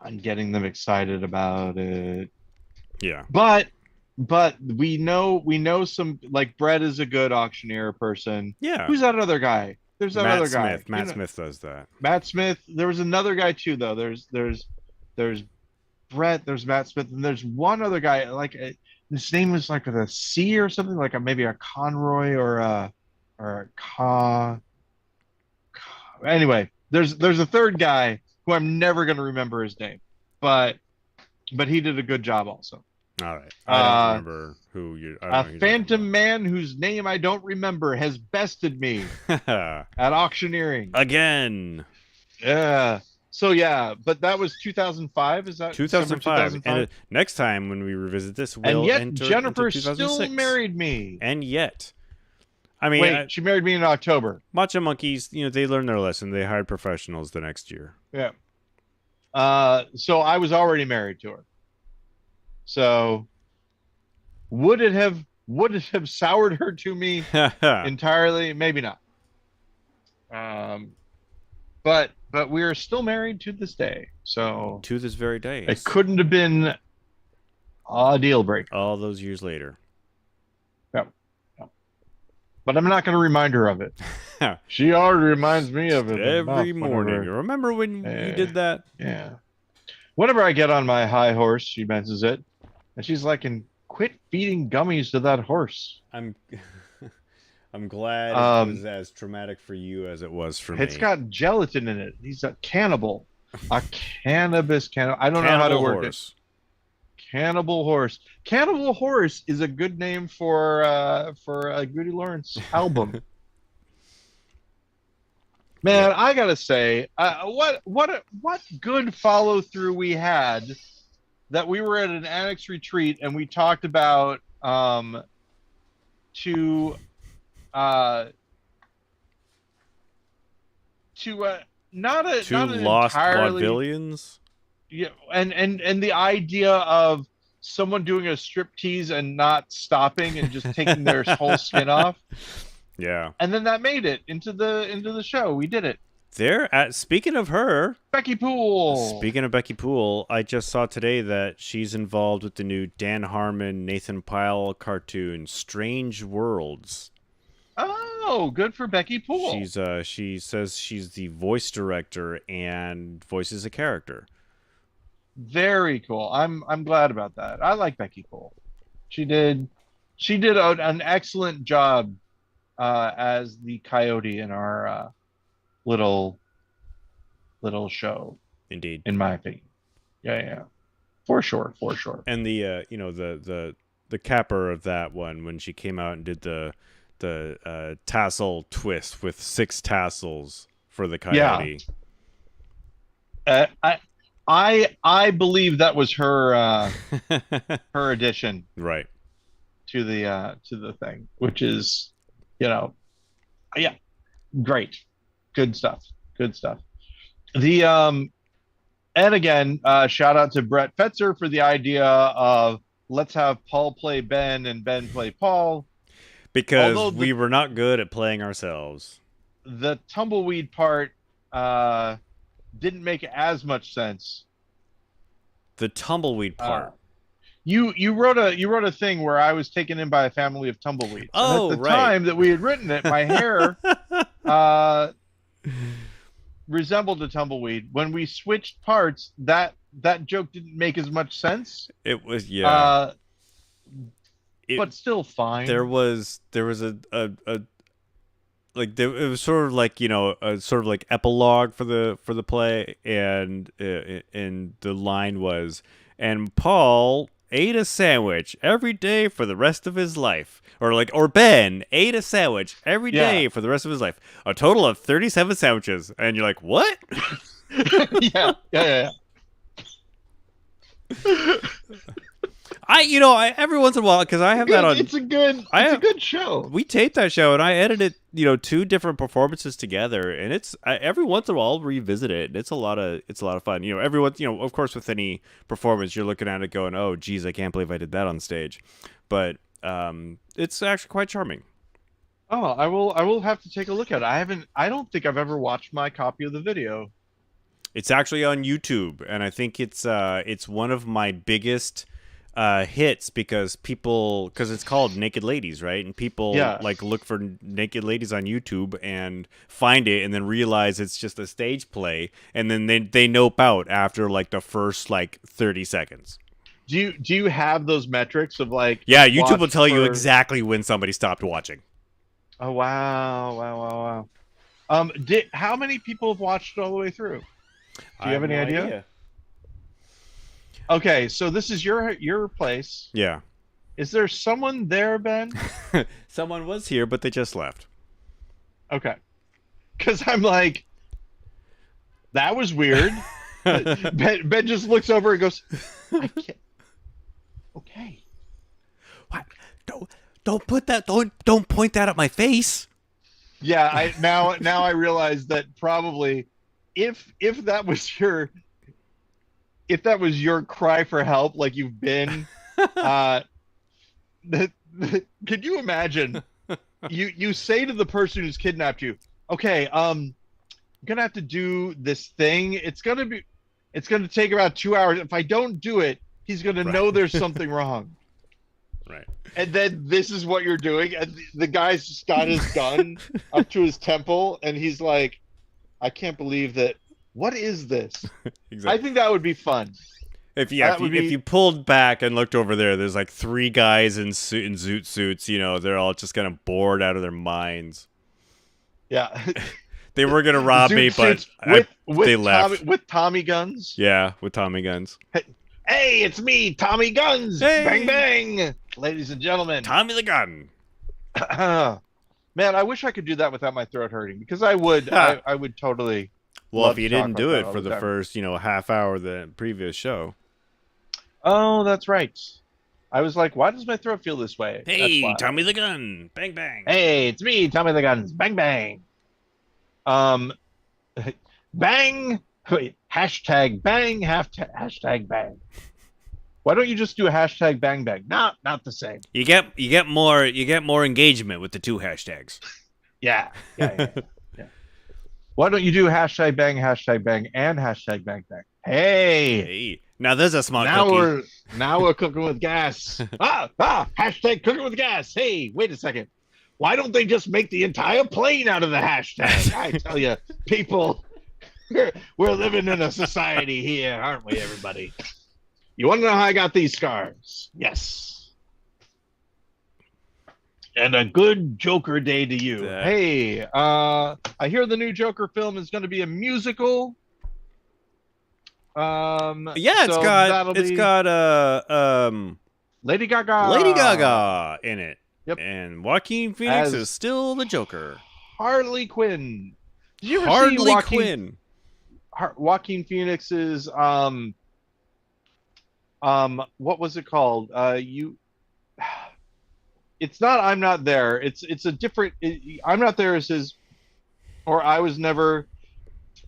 And getting them excited about it. Yeah. But we know some, like, Brett is a good auctioneer person. Yeah. Who's that other guy? There's that other guy. Matt Smith does that. Matt Smith. There was another guy too, though. There's Brett. There's Matt Smith, and there's one other guy. Like, his name was like with a C or something, like maybe a Conroy or a Ca. Anyway, there's a third guy who I'm never going to remember his name, but he did a good job also. All right. I don't remember who you. A phantom man whose name I don't remember has bested me at auctioneering again. Yeah. So yeah, but that was 2005. Is that 2005? And next time when we revisit this, we'll and yet enter Jennifer still married me. And yet, I mean, wait, she married me in October. Matcha Monkeys, they learned their lesson. They hired professionals the next year. Yeah. So I was already married to her. So would it have soured her to me entirely? Maybe not. But we are still married to this day. So to this very day, it couldn't have been a deal breaker. All those years later. Yeah. But I'm not going to remind her of it. She already reminds me of it every morning. You remember when you did that? Yeah. Whenever I get on my high horse, she mentions it. And she's like, and quit feeding gummies to that horse. I'm glad it was as traumatic for you as it was for me. It's got gelatin in it. He's a cannibal. A cannabis cannibal. I don't know how to work it. Cannibal horse. Cannibal horse is a good name for a GudeLaurance album. Man, I gotta say, what good follow through we had. That we were at an annex retreat and we talked about not lost vaudevillians. Yeah, and the idea of someone doing a striptease and not stopping and just taking their whole skin off. Yeah. And then that made it into the show. We did it. Speaking of her, Becky Poole. Speaking of Becky Poole, I just saw today that she's involved with the new Dan Harmon, Nathan Pyle cartoon, Strange Worlds. Oh, good for Becky Poole. She says she's the voice director and voices a character. Very cool. I'm glad about that. I like Becky Poole. She did an excellent job as the coyote in our little show. Indeed. In my opinion. Yeah. For sure. And the capper of that one when she came out and did the tassel twist with 6 tassels for the coyote. Yeah. I believe that was her her addition. Right. To the thing, which is, yeah, great. Good stuff. The and again, shout out to Brett Fetzer for the idea of let's have Paul play Ben and Ben play Paul. Because we were not good at playing ourselves. The tumbleweed part didn't make as much sense. The tumbleweed part. You wrote a thing where I was taken in by a family of tumbleweeds. Oh, and at the right. time that we had written it, my hair resembled a tumbleweed. When we switched parts, that joke didn't make as much sense. It was but still fine. There was it was sort of like, a sort of like epilogue for the play, and the line was, and Paul ate a sandwich every day for the rest of his life, or Ben ate a sandwich every day for the rest of his life, a total of 37 sandwiches, and you're like, what? yeah. I every once in a while, because I have that on. It's a good show. We taped that show, and I edited 2 different performances together, and it's every once in a while I'll revisit it. And it's a lot of fun. Everyone, of course, with any performance, you're looking at it going, "Oh, geez, I can't believe I did that on stage," but it's actually quite charming. Oh, I will have to take a look at it. I don't think I've ever watched my copy of the video. It's actually on YouTube, and I think it's one of my biggest hits because it's called Naked Ladies, right? And people like look for naked ladies on YouTube and find it and then realize it's just a stage play, and then they nope out after like the first like 30 seconds. Do you have those metrics of like? Yeah, YouTube will tell you exactly when somebody stopped watching. Oh wow! How many people have watched it all the way through? Do you have any idea? Okay, so this is your place. Yeah. Is there someone there, Ben? Someone was here, but they just left. Okay. Because I'm like, that was weird. Ben just looks over and goes, I can't. Okay. What? Don't put that. Don't point that at my face. Yeah. Now I realize that probably if that was your cry for help, like you've been, could you imagine? You say to the person who's kidnapped you, okay, I'm gonna have to do this thing. It's gonna take about 2 hours. If I don't do it, he's gonna know there's something wrong. Right. And then this is what you're doing, and the guy's just got his gun up to his temple, and he's like, I can't believe that. What is this? Exactly. I think that would be fun. If you pulled back and looked over there, there's like 3 guys in zoot suits. You know, they're all just kind of bored out of their minds. Yeah. They were gonna rob me, but they left with Tommy guns. Yeah, with Tommy guns. Hey, it's me, Tommy Guns. Hey. Bang bang, ladies and gentlemen. Tommy the Gun. Man, I wish I could do that without my throat hurting, because I would. I would totally. Well, if you didn't do it for the first, half hour of the previous show. Oh, that's right. I was like, why does my throat feel this way? Hey, Tommy the Gun. Bang, bang. Hey, it's me, Tommy the Guns. Bang, bang. Bang. Wait, hashtag bang, hashtag bang. Why don't you just do a hashtag bang, bang? Not the same. You get more engagement with the 2 hashtags. Yeah. Why don't you do hashtag bang, and hashtag bang, bang? Hey. Now there's a smart cookie. Now we're cooking with gas. Hashtag cooking with gas. Hey, wait a second. Why don't they just make the entire plane out of the hashtag? I tell you, people, we're living in a society here, aren't we, everybody? You want to know how I got these scars? Yes. And a good Joker day to you. Hey, I hear the new Joker film is going to be a musical. Yeah, it's got Lady Gaga. Lady Gaga in it. Yep. And Joaquin Phoenix is still the Joker. Harley Quinn. Did you ever Harley see Quinn? Joaquin Phoenix's what was it called? It's not I'm Not There. It's a different. I'm Not There is his, or I Was Never.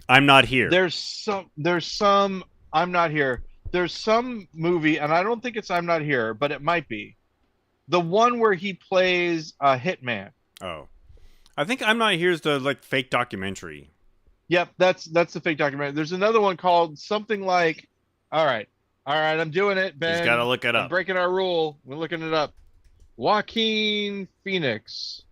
I'm Not Here. There's some I'm Not Here. There's some movie, and I don't think it's I'm Not Here, but it might be. The one where he plays a hitman. Oh. I think I'm Not Here is the fake documentary. Yep, that's the fake documentary. There's another one called something like, all right, I'm doing it, Ben. He's got to look it up. I'm breaking our rule. We're looking it up. Joaquin Phoenix.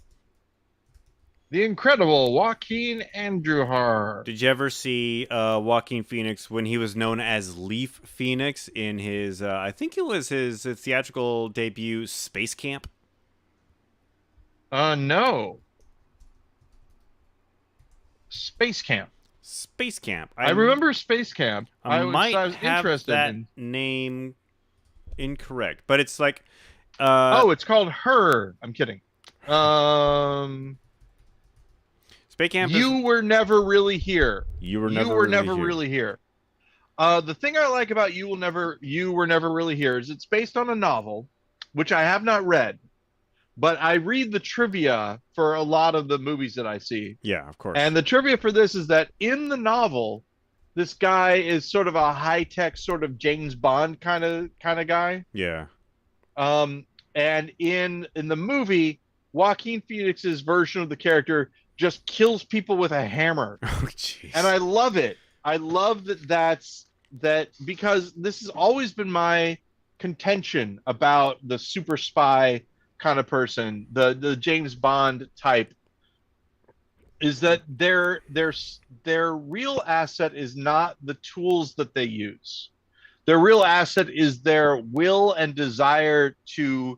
The incredible Joaquin Andrewhar. Did you ever see Joaquin Phoenix when he was known as Leaf Phoenix in his, I think it was his theatrical debut, Space Camp? No. Space Camp. Space Camp. I remember Space Camp. I might was have interested that in name incorrect, but it's like. It's called Her. I'm kidding. Space Camp. You were never really here. You were never really here. The thing I like about You Were Never Really Here is it's based on a novel, which I have not read. But I read the trivia for a lot of the movies that I see. Yeah, of course. And the trivia for this is that in the novel, this guy is sort of a high-tech sort of James Bond kind of guy. Yeah. And in the movie, Joaquin Phoenix's version of the character just kills people with a hammer. Oh, jeez. And I love it. I love that because this has always been my contention about the super spy kind of person, the James Bond type, is that their real asset is not the tools that they use. Their real asset is their will and desire to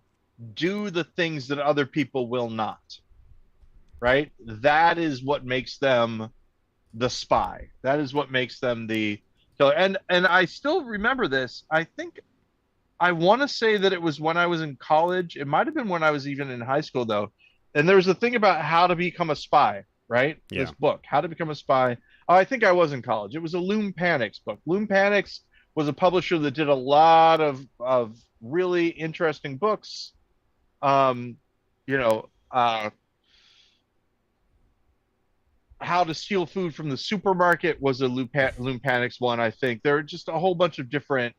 do the things that other people will not. Right? That is what makes them the spy. That is what makes them the killer. And I still remember this. I want to say that it was when I was in college. It might have been when I was even in high school though. And there was a thing about how to become a spy, right? Yeah. This book, How to Become a Spy. Oh, I think I was in college. It was a Loom Panics book. Loom Panics was a publisher that did a lot of really interesting books. You know, How to Steal Food from the Supermarket was a Loom Panics one, I think. There are just a whole bunch of different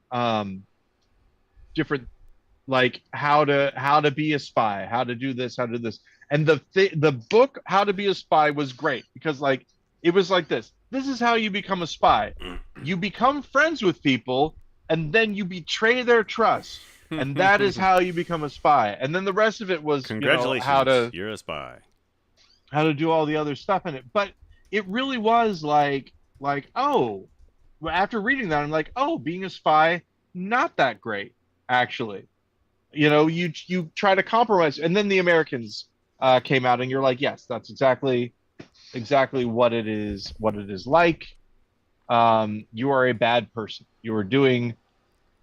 like how to be a spy, how to do this, how to do this. And the book How to Be a Spy was great because like it was like this. This is how you become a spy. You become friends with people and then you betray their trust. And that is how you become a spy. And then the rest of it was, congratulations, you're a spy. How to do all the other stuff in it. But it really was like, oh, after reading that, I'm like, oh, being a spy, not that great, actually. You know, you try to compromise. And then the Americans came out and you're like, yes, that's exactly what it is like. You are a bad person. You are doing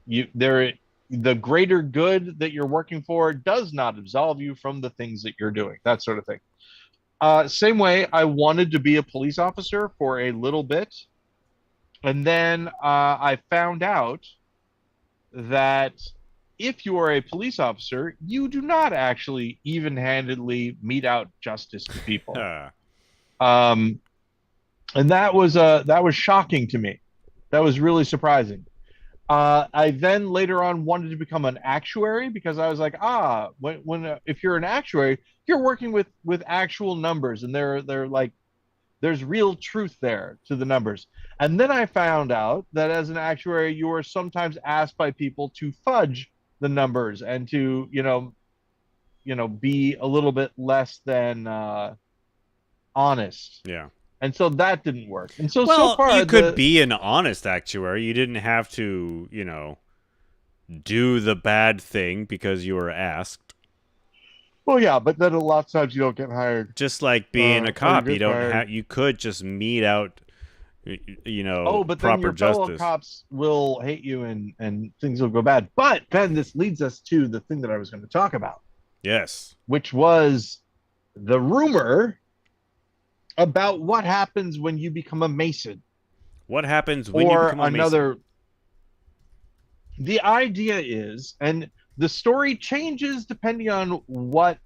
the greater good that you're working for does not absolve you from the things that you're doing, that sort of thing. Same way, I wanted to be a police officer for a little bit. And then I found out that if you are a police officer, you do not actually even-handedly mete out justice to people. And that was shocking to me. That was really surprising. I then later on wanted to become an actuary because I was like, if you're an actuary, you're working with actual numbers, and they're like, there's real truth there to the numbers. And then I found out that as an actuary, you are sometimes asked by people to fudge the numbers and to be a little bit less than honest. Yeah. And so that didn't work. And so far you could be an honest actuary. You didn't have to, do the bad thing because you were asked. Well, yeah, but then a lot of times you don't get hired. Just like being a cop, you could just mete out, but proper then your fellow justice. cops will hate you and things will go bad. But then this leads us to the thing that I was going to talk about. Yes. Which was the rumor about what happens when you become a Mason. What happens when you become a Mason? The idea is, and the story changes depending on what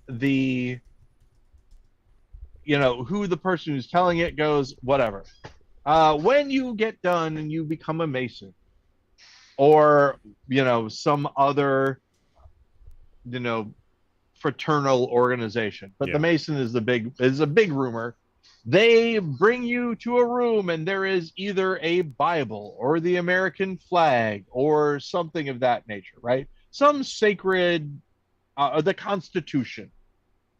who the person who's telling it goes, whatever. When you get done and you become a Mason, or some other fraternal organization, but the Mason is a big rumor. They bring you to a room and there is either a Bible or the American flag or something of that nature, right? Some sacred, the Constitution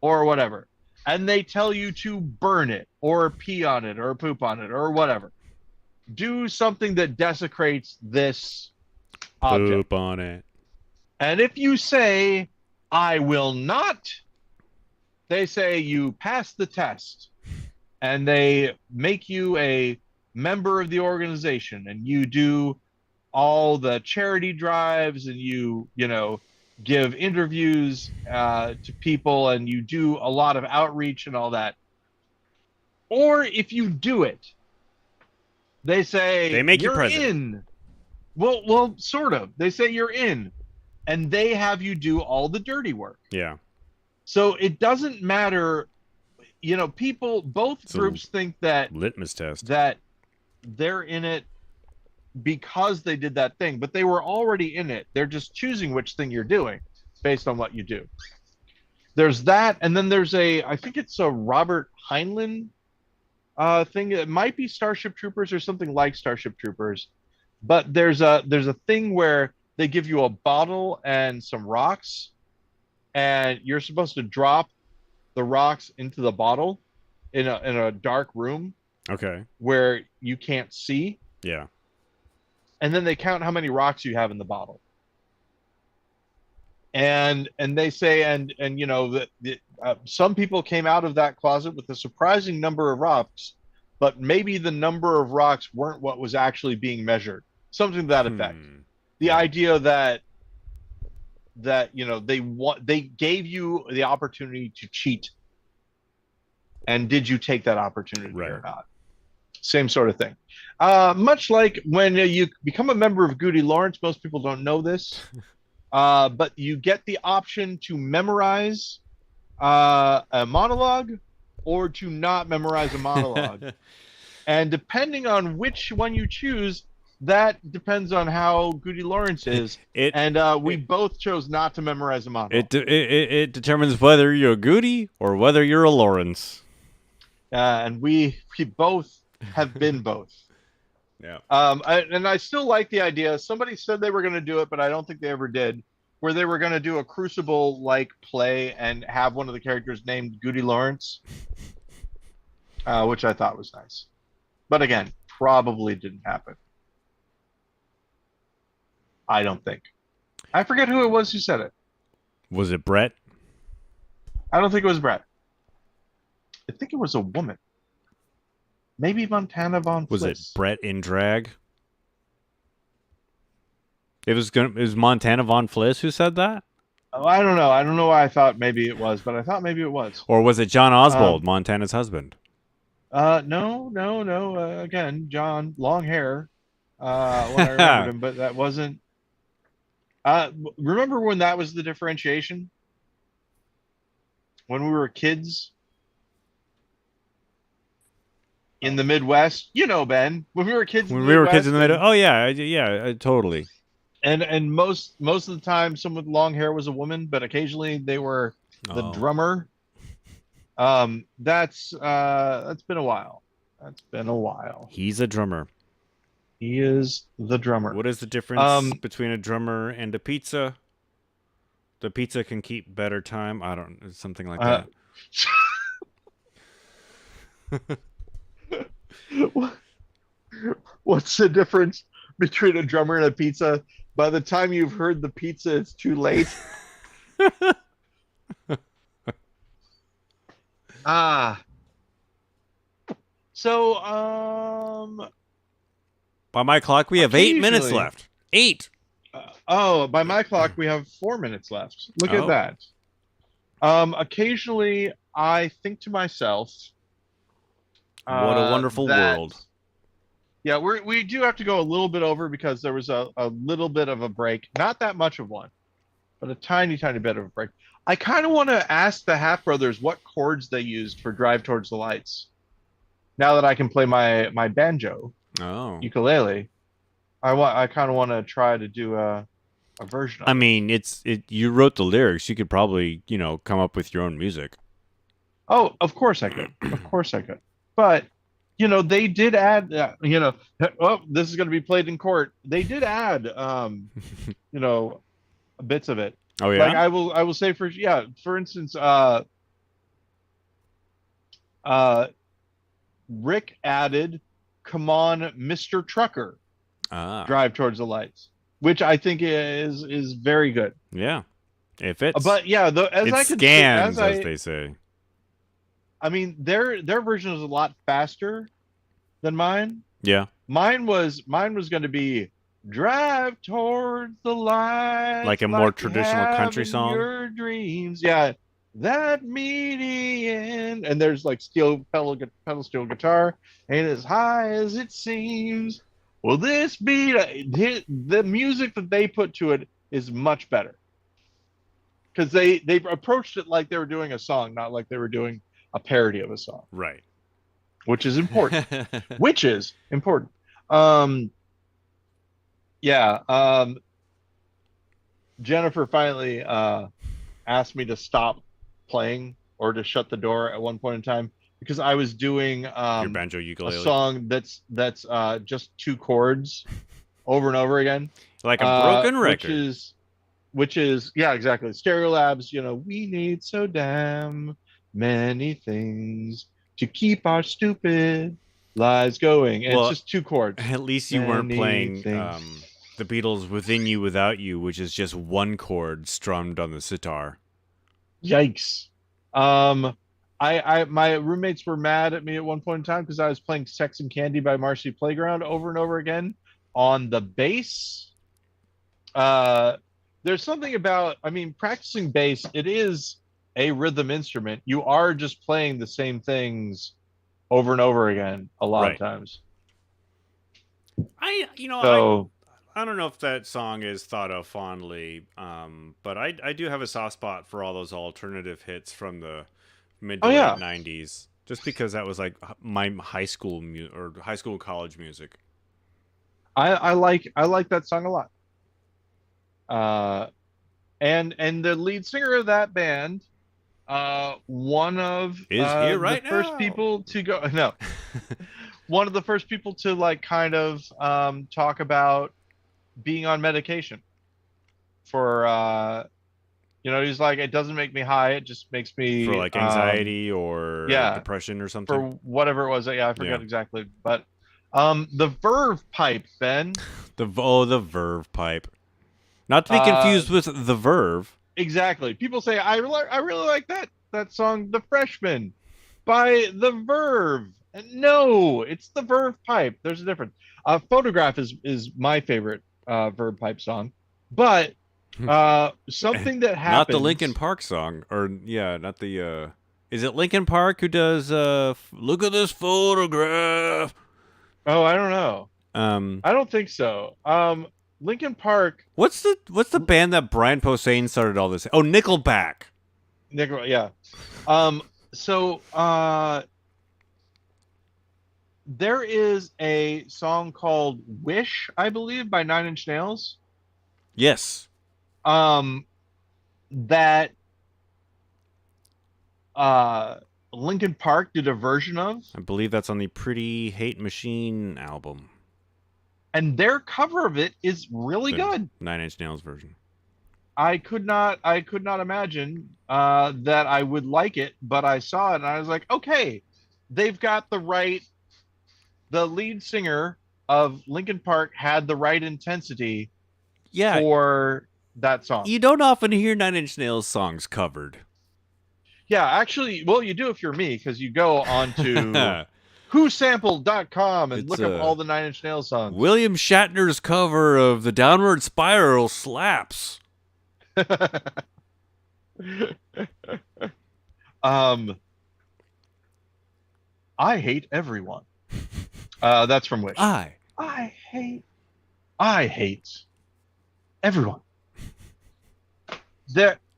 or whatever. And they tell you to burn it or pee on it or poop on it or whatever. Do something that desecrates this object. Poop on it. And if you say, I will not, they say you pass the test. And they make you a member of the organization, and you do all the charity drives, and you give interviews to people, and you do a lot of outreach and all that. Or if you do it, they say they make you you're president. In. Well, sort of. They say you're in, and they have you do all the dirty work. Yeah. So it doesn't matter. Both groups think that litmus test, that they're in it because they did that thing, but they were already in it. They're just choosing which thing you're doing based on what you do. There's that, and then there's I think it's a Robert Heinlein thing. It might be Starship Troopers or something like Starship Troopers, but there's a thing where they give you a bottle and some rocks, and you're supposed to drop the rocks into the bottle in a dark room. Okay. Where you can't see. Yeah. And then they count how many rocks you have in the bottle. And they say, and you know, that some people came out of that closet with a surprising number of rocks, but maybe the number of rocks weren't what was actually being measured. Something to that effect. The idea that you know, they gave you the opportunity to cheat, and did you take that opportunity or not? Same sort of thing. Much like when you become a member of GudeLaurance, most people don't know this, but you get the option to memorize a monologue or to not memorize a monologue. And depending on which one you choose, that depends on how GudeLaurance is. We both chose not to memorize a monologue. It determines whether you're a Goody or whether you're a Lawrence. And we both have been both. Yeah. I still like the idea. Somebody said they were going to do it, but I don't think they ever did. Where they were going to do a Crucible-like play and have one of the characters named GudeLaurance, which I thought was nice. But again, probably didn't happen. I don't think. I forget who it was who said it. Was it Brett? I don't think it was Brett. I think it was a woman. Maybe Montana Von Fliss. Was it Brett in drag? It was Montana Von Fliss who said that? Oh, I don't know. I don't know why I thought maybe it was, but I thought maybe it was. Or was it John Oswald, Montana's husband? No. Again, John, long hair. When I remembered him, but that wasn't. Remember when that was the differentiation? When we were kids? In the Midwest, you know, Ben, when we were kids in the Midwest. Oh yeah, totally. And most of the time, someone with long hair was a woman, but occasionally they were the drummer. That's been a while. That's been a while. He's a drummer. He is the drummer. What is the difference between a drummer and a pizza? The pizza can keep better time. I don't, something like that. What's the difference between a drummer and a pizza? By the time you've heard the pizza, it's too late. So by my clock, we have 8 minutes left. 8. By my clock, we have 4 minutes left. Look at that. Occasionally, I think to myself, what a wonderful world. Yeah, we do have to go a little bit over because there was a little bit of a break. Not that much of one, but a tiny bit of a break. I kind of want to ask the Half Brothers what chords they used for Drive Towards the Lights. Now that I can play my banjo, ukulele, I kind of want to try to do a version of it. I mean, you wrote the lyrics. You could probably, come up with your own music. Oh, of course I could. Of course I could. But, they did add, this is going to be played in court. They did add, bits of it. Oh, yeah? Like I will say for instance, Rick added, "Come on, Mr. Trucker," Drive Towards the Lights, which I think is very good. Yeah. If it's, but yeah, as they say. I mean, their version was a lot faster than mine. Yeah. Mine was going to be "Drive Towards the Light," like a more traditional country song. Your dreams, yeah. That median, and there's like pedal steel guitar, ain't as high as it seems. Well, this beat, the music that they put to it is much better because they approached it like they were doing a song, not like they were doing a parody of a song. Right. Which is important. Jennifer finally asked me to stop playing or to shut the door at one point in time because I was doing your banjo ukulele, a song that's just 2 chords over and over again. Like a broken record. record. Which is yeah, exactly. Stereolab's, we need so damn many things to keep our stupid lives going. And it's just 2 chords. At least you weren't playing the Beatles Within You Without You, which is just 1 chord strummed on the sitar. Yikes. My roommates were mad at me at one point in time because I was playing Sex and Candy by Marcy Playground over and over again on the bass. There's something about, practicing bass, it is a rhythm instrument. You are just playing the same things over and over again a lot of times. I don't know if that song is thought of fondly, but I do have a soft spot for all those alternative hits from the mid to late 90s, just because that was like my high school college music. I like that song a lot. And the lead singer of that band, one of the first people to go one of the first people to like kind of talk about being on medication for he's like, it doesn't make me high, it just makes me for like anxiety or depression or something, for whatever it was. I forget exactly, but the Verve Pipe, Ben. the Verve Pipe. Not to be confused with The Verve. Exactly. People say, I really like that song, The Freshman, by The Verve. And no, it's the Verve Pipe. There's a difference. Photograph is my favorite Verve Pipe song. But something that happens... Not the Linkin Park song. Or, not the... Is it Linkin Park who does Look at This Photograph? Oh, I don't know. I don't think so. Linkin Park. What's the band that Brian Posehn started all this? Oh, Nickelback. Yeah. So there is a song called "Wish," I believe, by 9 Inch Nails. Yes. That Linkin Park did a version of. I believe that's on the Pretty Hate Machine album. And their cover of it is really good. 9 Inch Nails version. I could not imagine that I would like it, but I saw it and I was like, okay, they've got the lead singer of Linkin Park had the right intensity for that song. You don't often hear 9 Inch Nails songs covered. Yeah, actually, well, you do if you're me, because you go on to whosampled.com and look up all the 9 Inch Nails songs. William Shatner's cover of The Downward Spiral slaps. I hate everyone. That's from Wish. I hate everyone.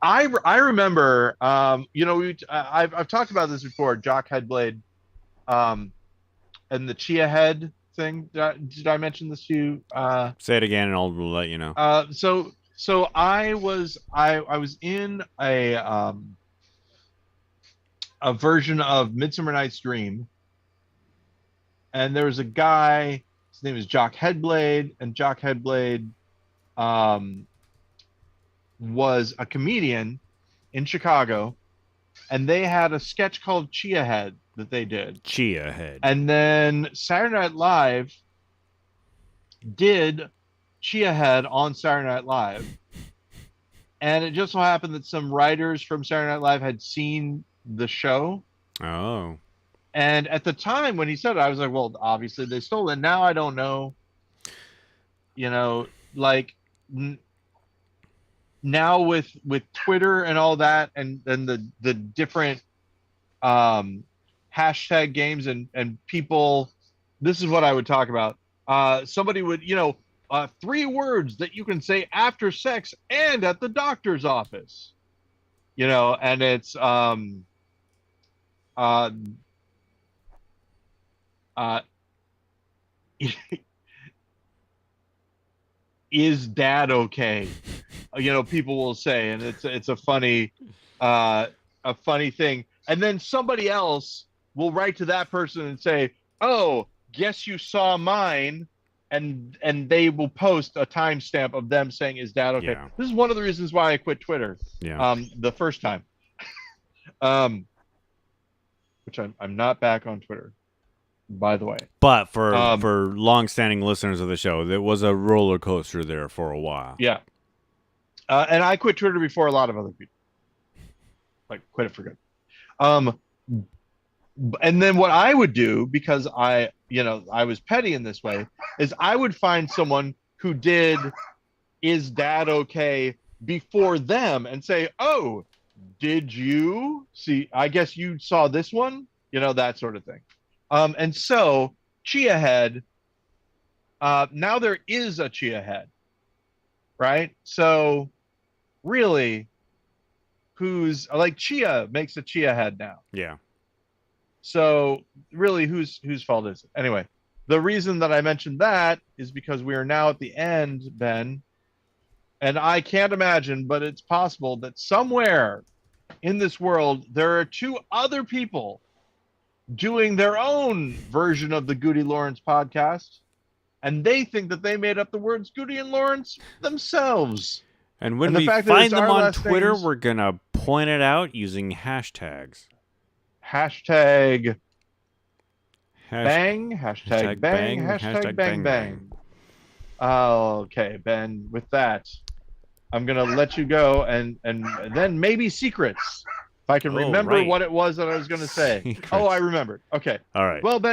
I remember, I've talked about this before. Jock Headblade, and the Chia Head thing. Did I mention this to you? Say it again, and I'll let you know. So I was in a version of Midsummer Night's Dream, and there was a guy. His name is Jock Headblade, and Jock Headblade was a comedian in Chicago, and they had a sketch called Chia Head that they did. Chia Head. And then Saturday Night Live did Chia Head on Saturday Night Live. And it just so happened that some writers from Saturday Night Live had seen the show. Oh. And at the time when he said it, I was like, well, obviously they stole it. Now I don't know. Now with Twitter and all that, and the different hashtag games and people, this is what I would talk about. Somebody would, 3 words that you can say after sex and at the doctor's office, and it's is dad okay? People will say, and it's a funny thing. And then somebody else will write to that person and say, oh, guess you saw mine. and they will post a timestamp of them saying, "Is Dad okay?" Yeah. This is one of the reasons why I quit Twitter. Yeah. The first time, which I'm not back on Twitter, by the way. But for long-standing listeners of the show, there was a roller coaster there for a while. Yeah. And I quit Twitter before a lot of other people. Like, quit it for good. And then what I would do, because I was petty in this way, is I would find someone who did "Is Dad okay?" before them and say, "Oh, did you see? I guess you saw this one," that sort of thing. And so Chia Head, now there is a Chia Head, right? So really, who's like Chia makes a Chia Head now. Yeah. So really, whose fault is it? Anyway, the reason that I mentioned that is because we are now at the end, Ben, and I can't imagine, but it's possible that somewhere in this world there are two other people doing their own version of the GudeLaurance podcast, and they think that they made up the words Goody and Lawrence themselves. And when we find them on Twitter, we're gonna point it out using hashtags. Hashtag bang, hashtag bang, hashtag bang bang. Okay, Ben, with that, I'm going to let you go, and then maybe secrets. If I can remember what it was that I was going to say. Secrets. Oh, I remembered. Okay. All right. Well, Ben,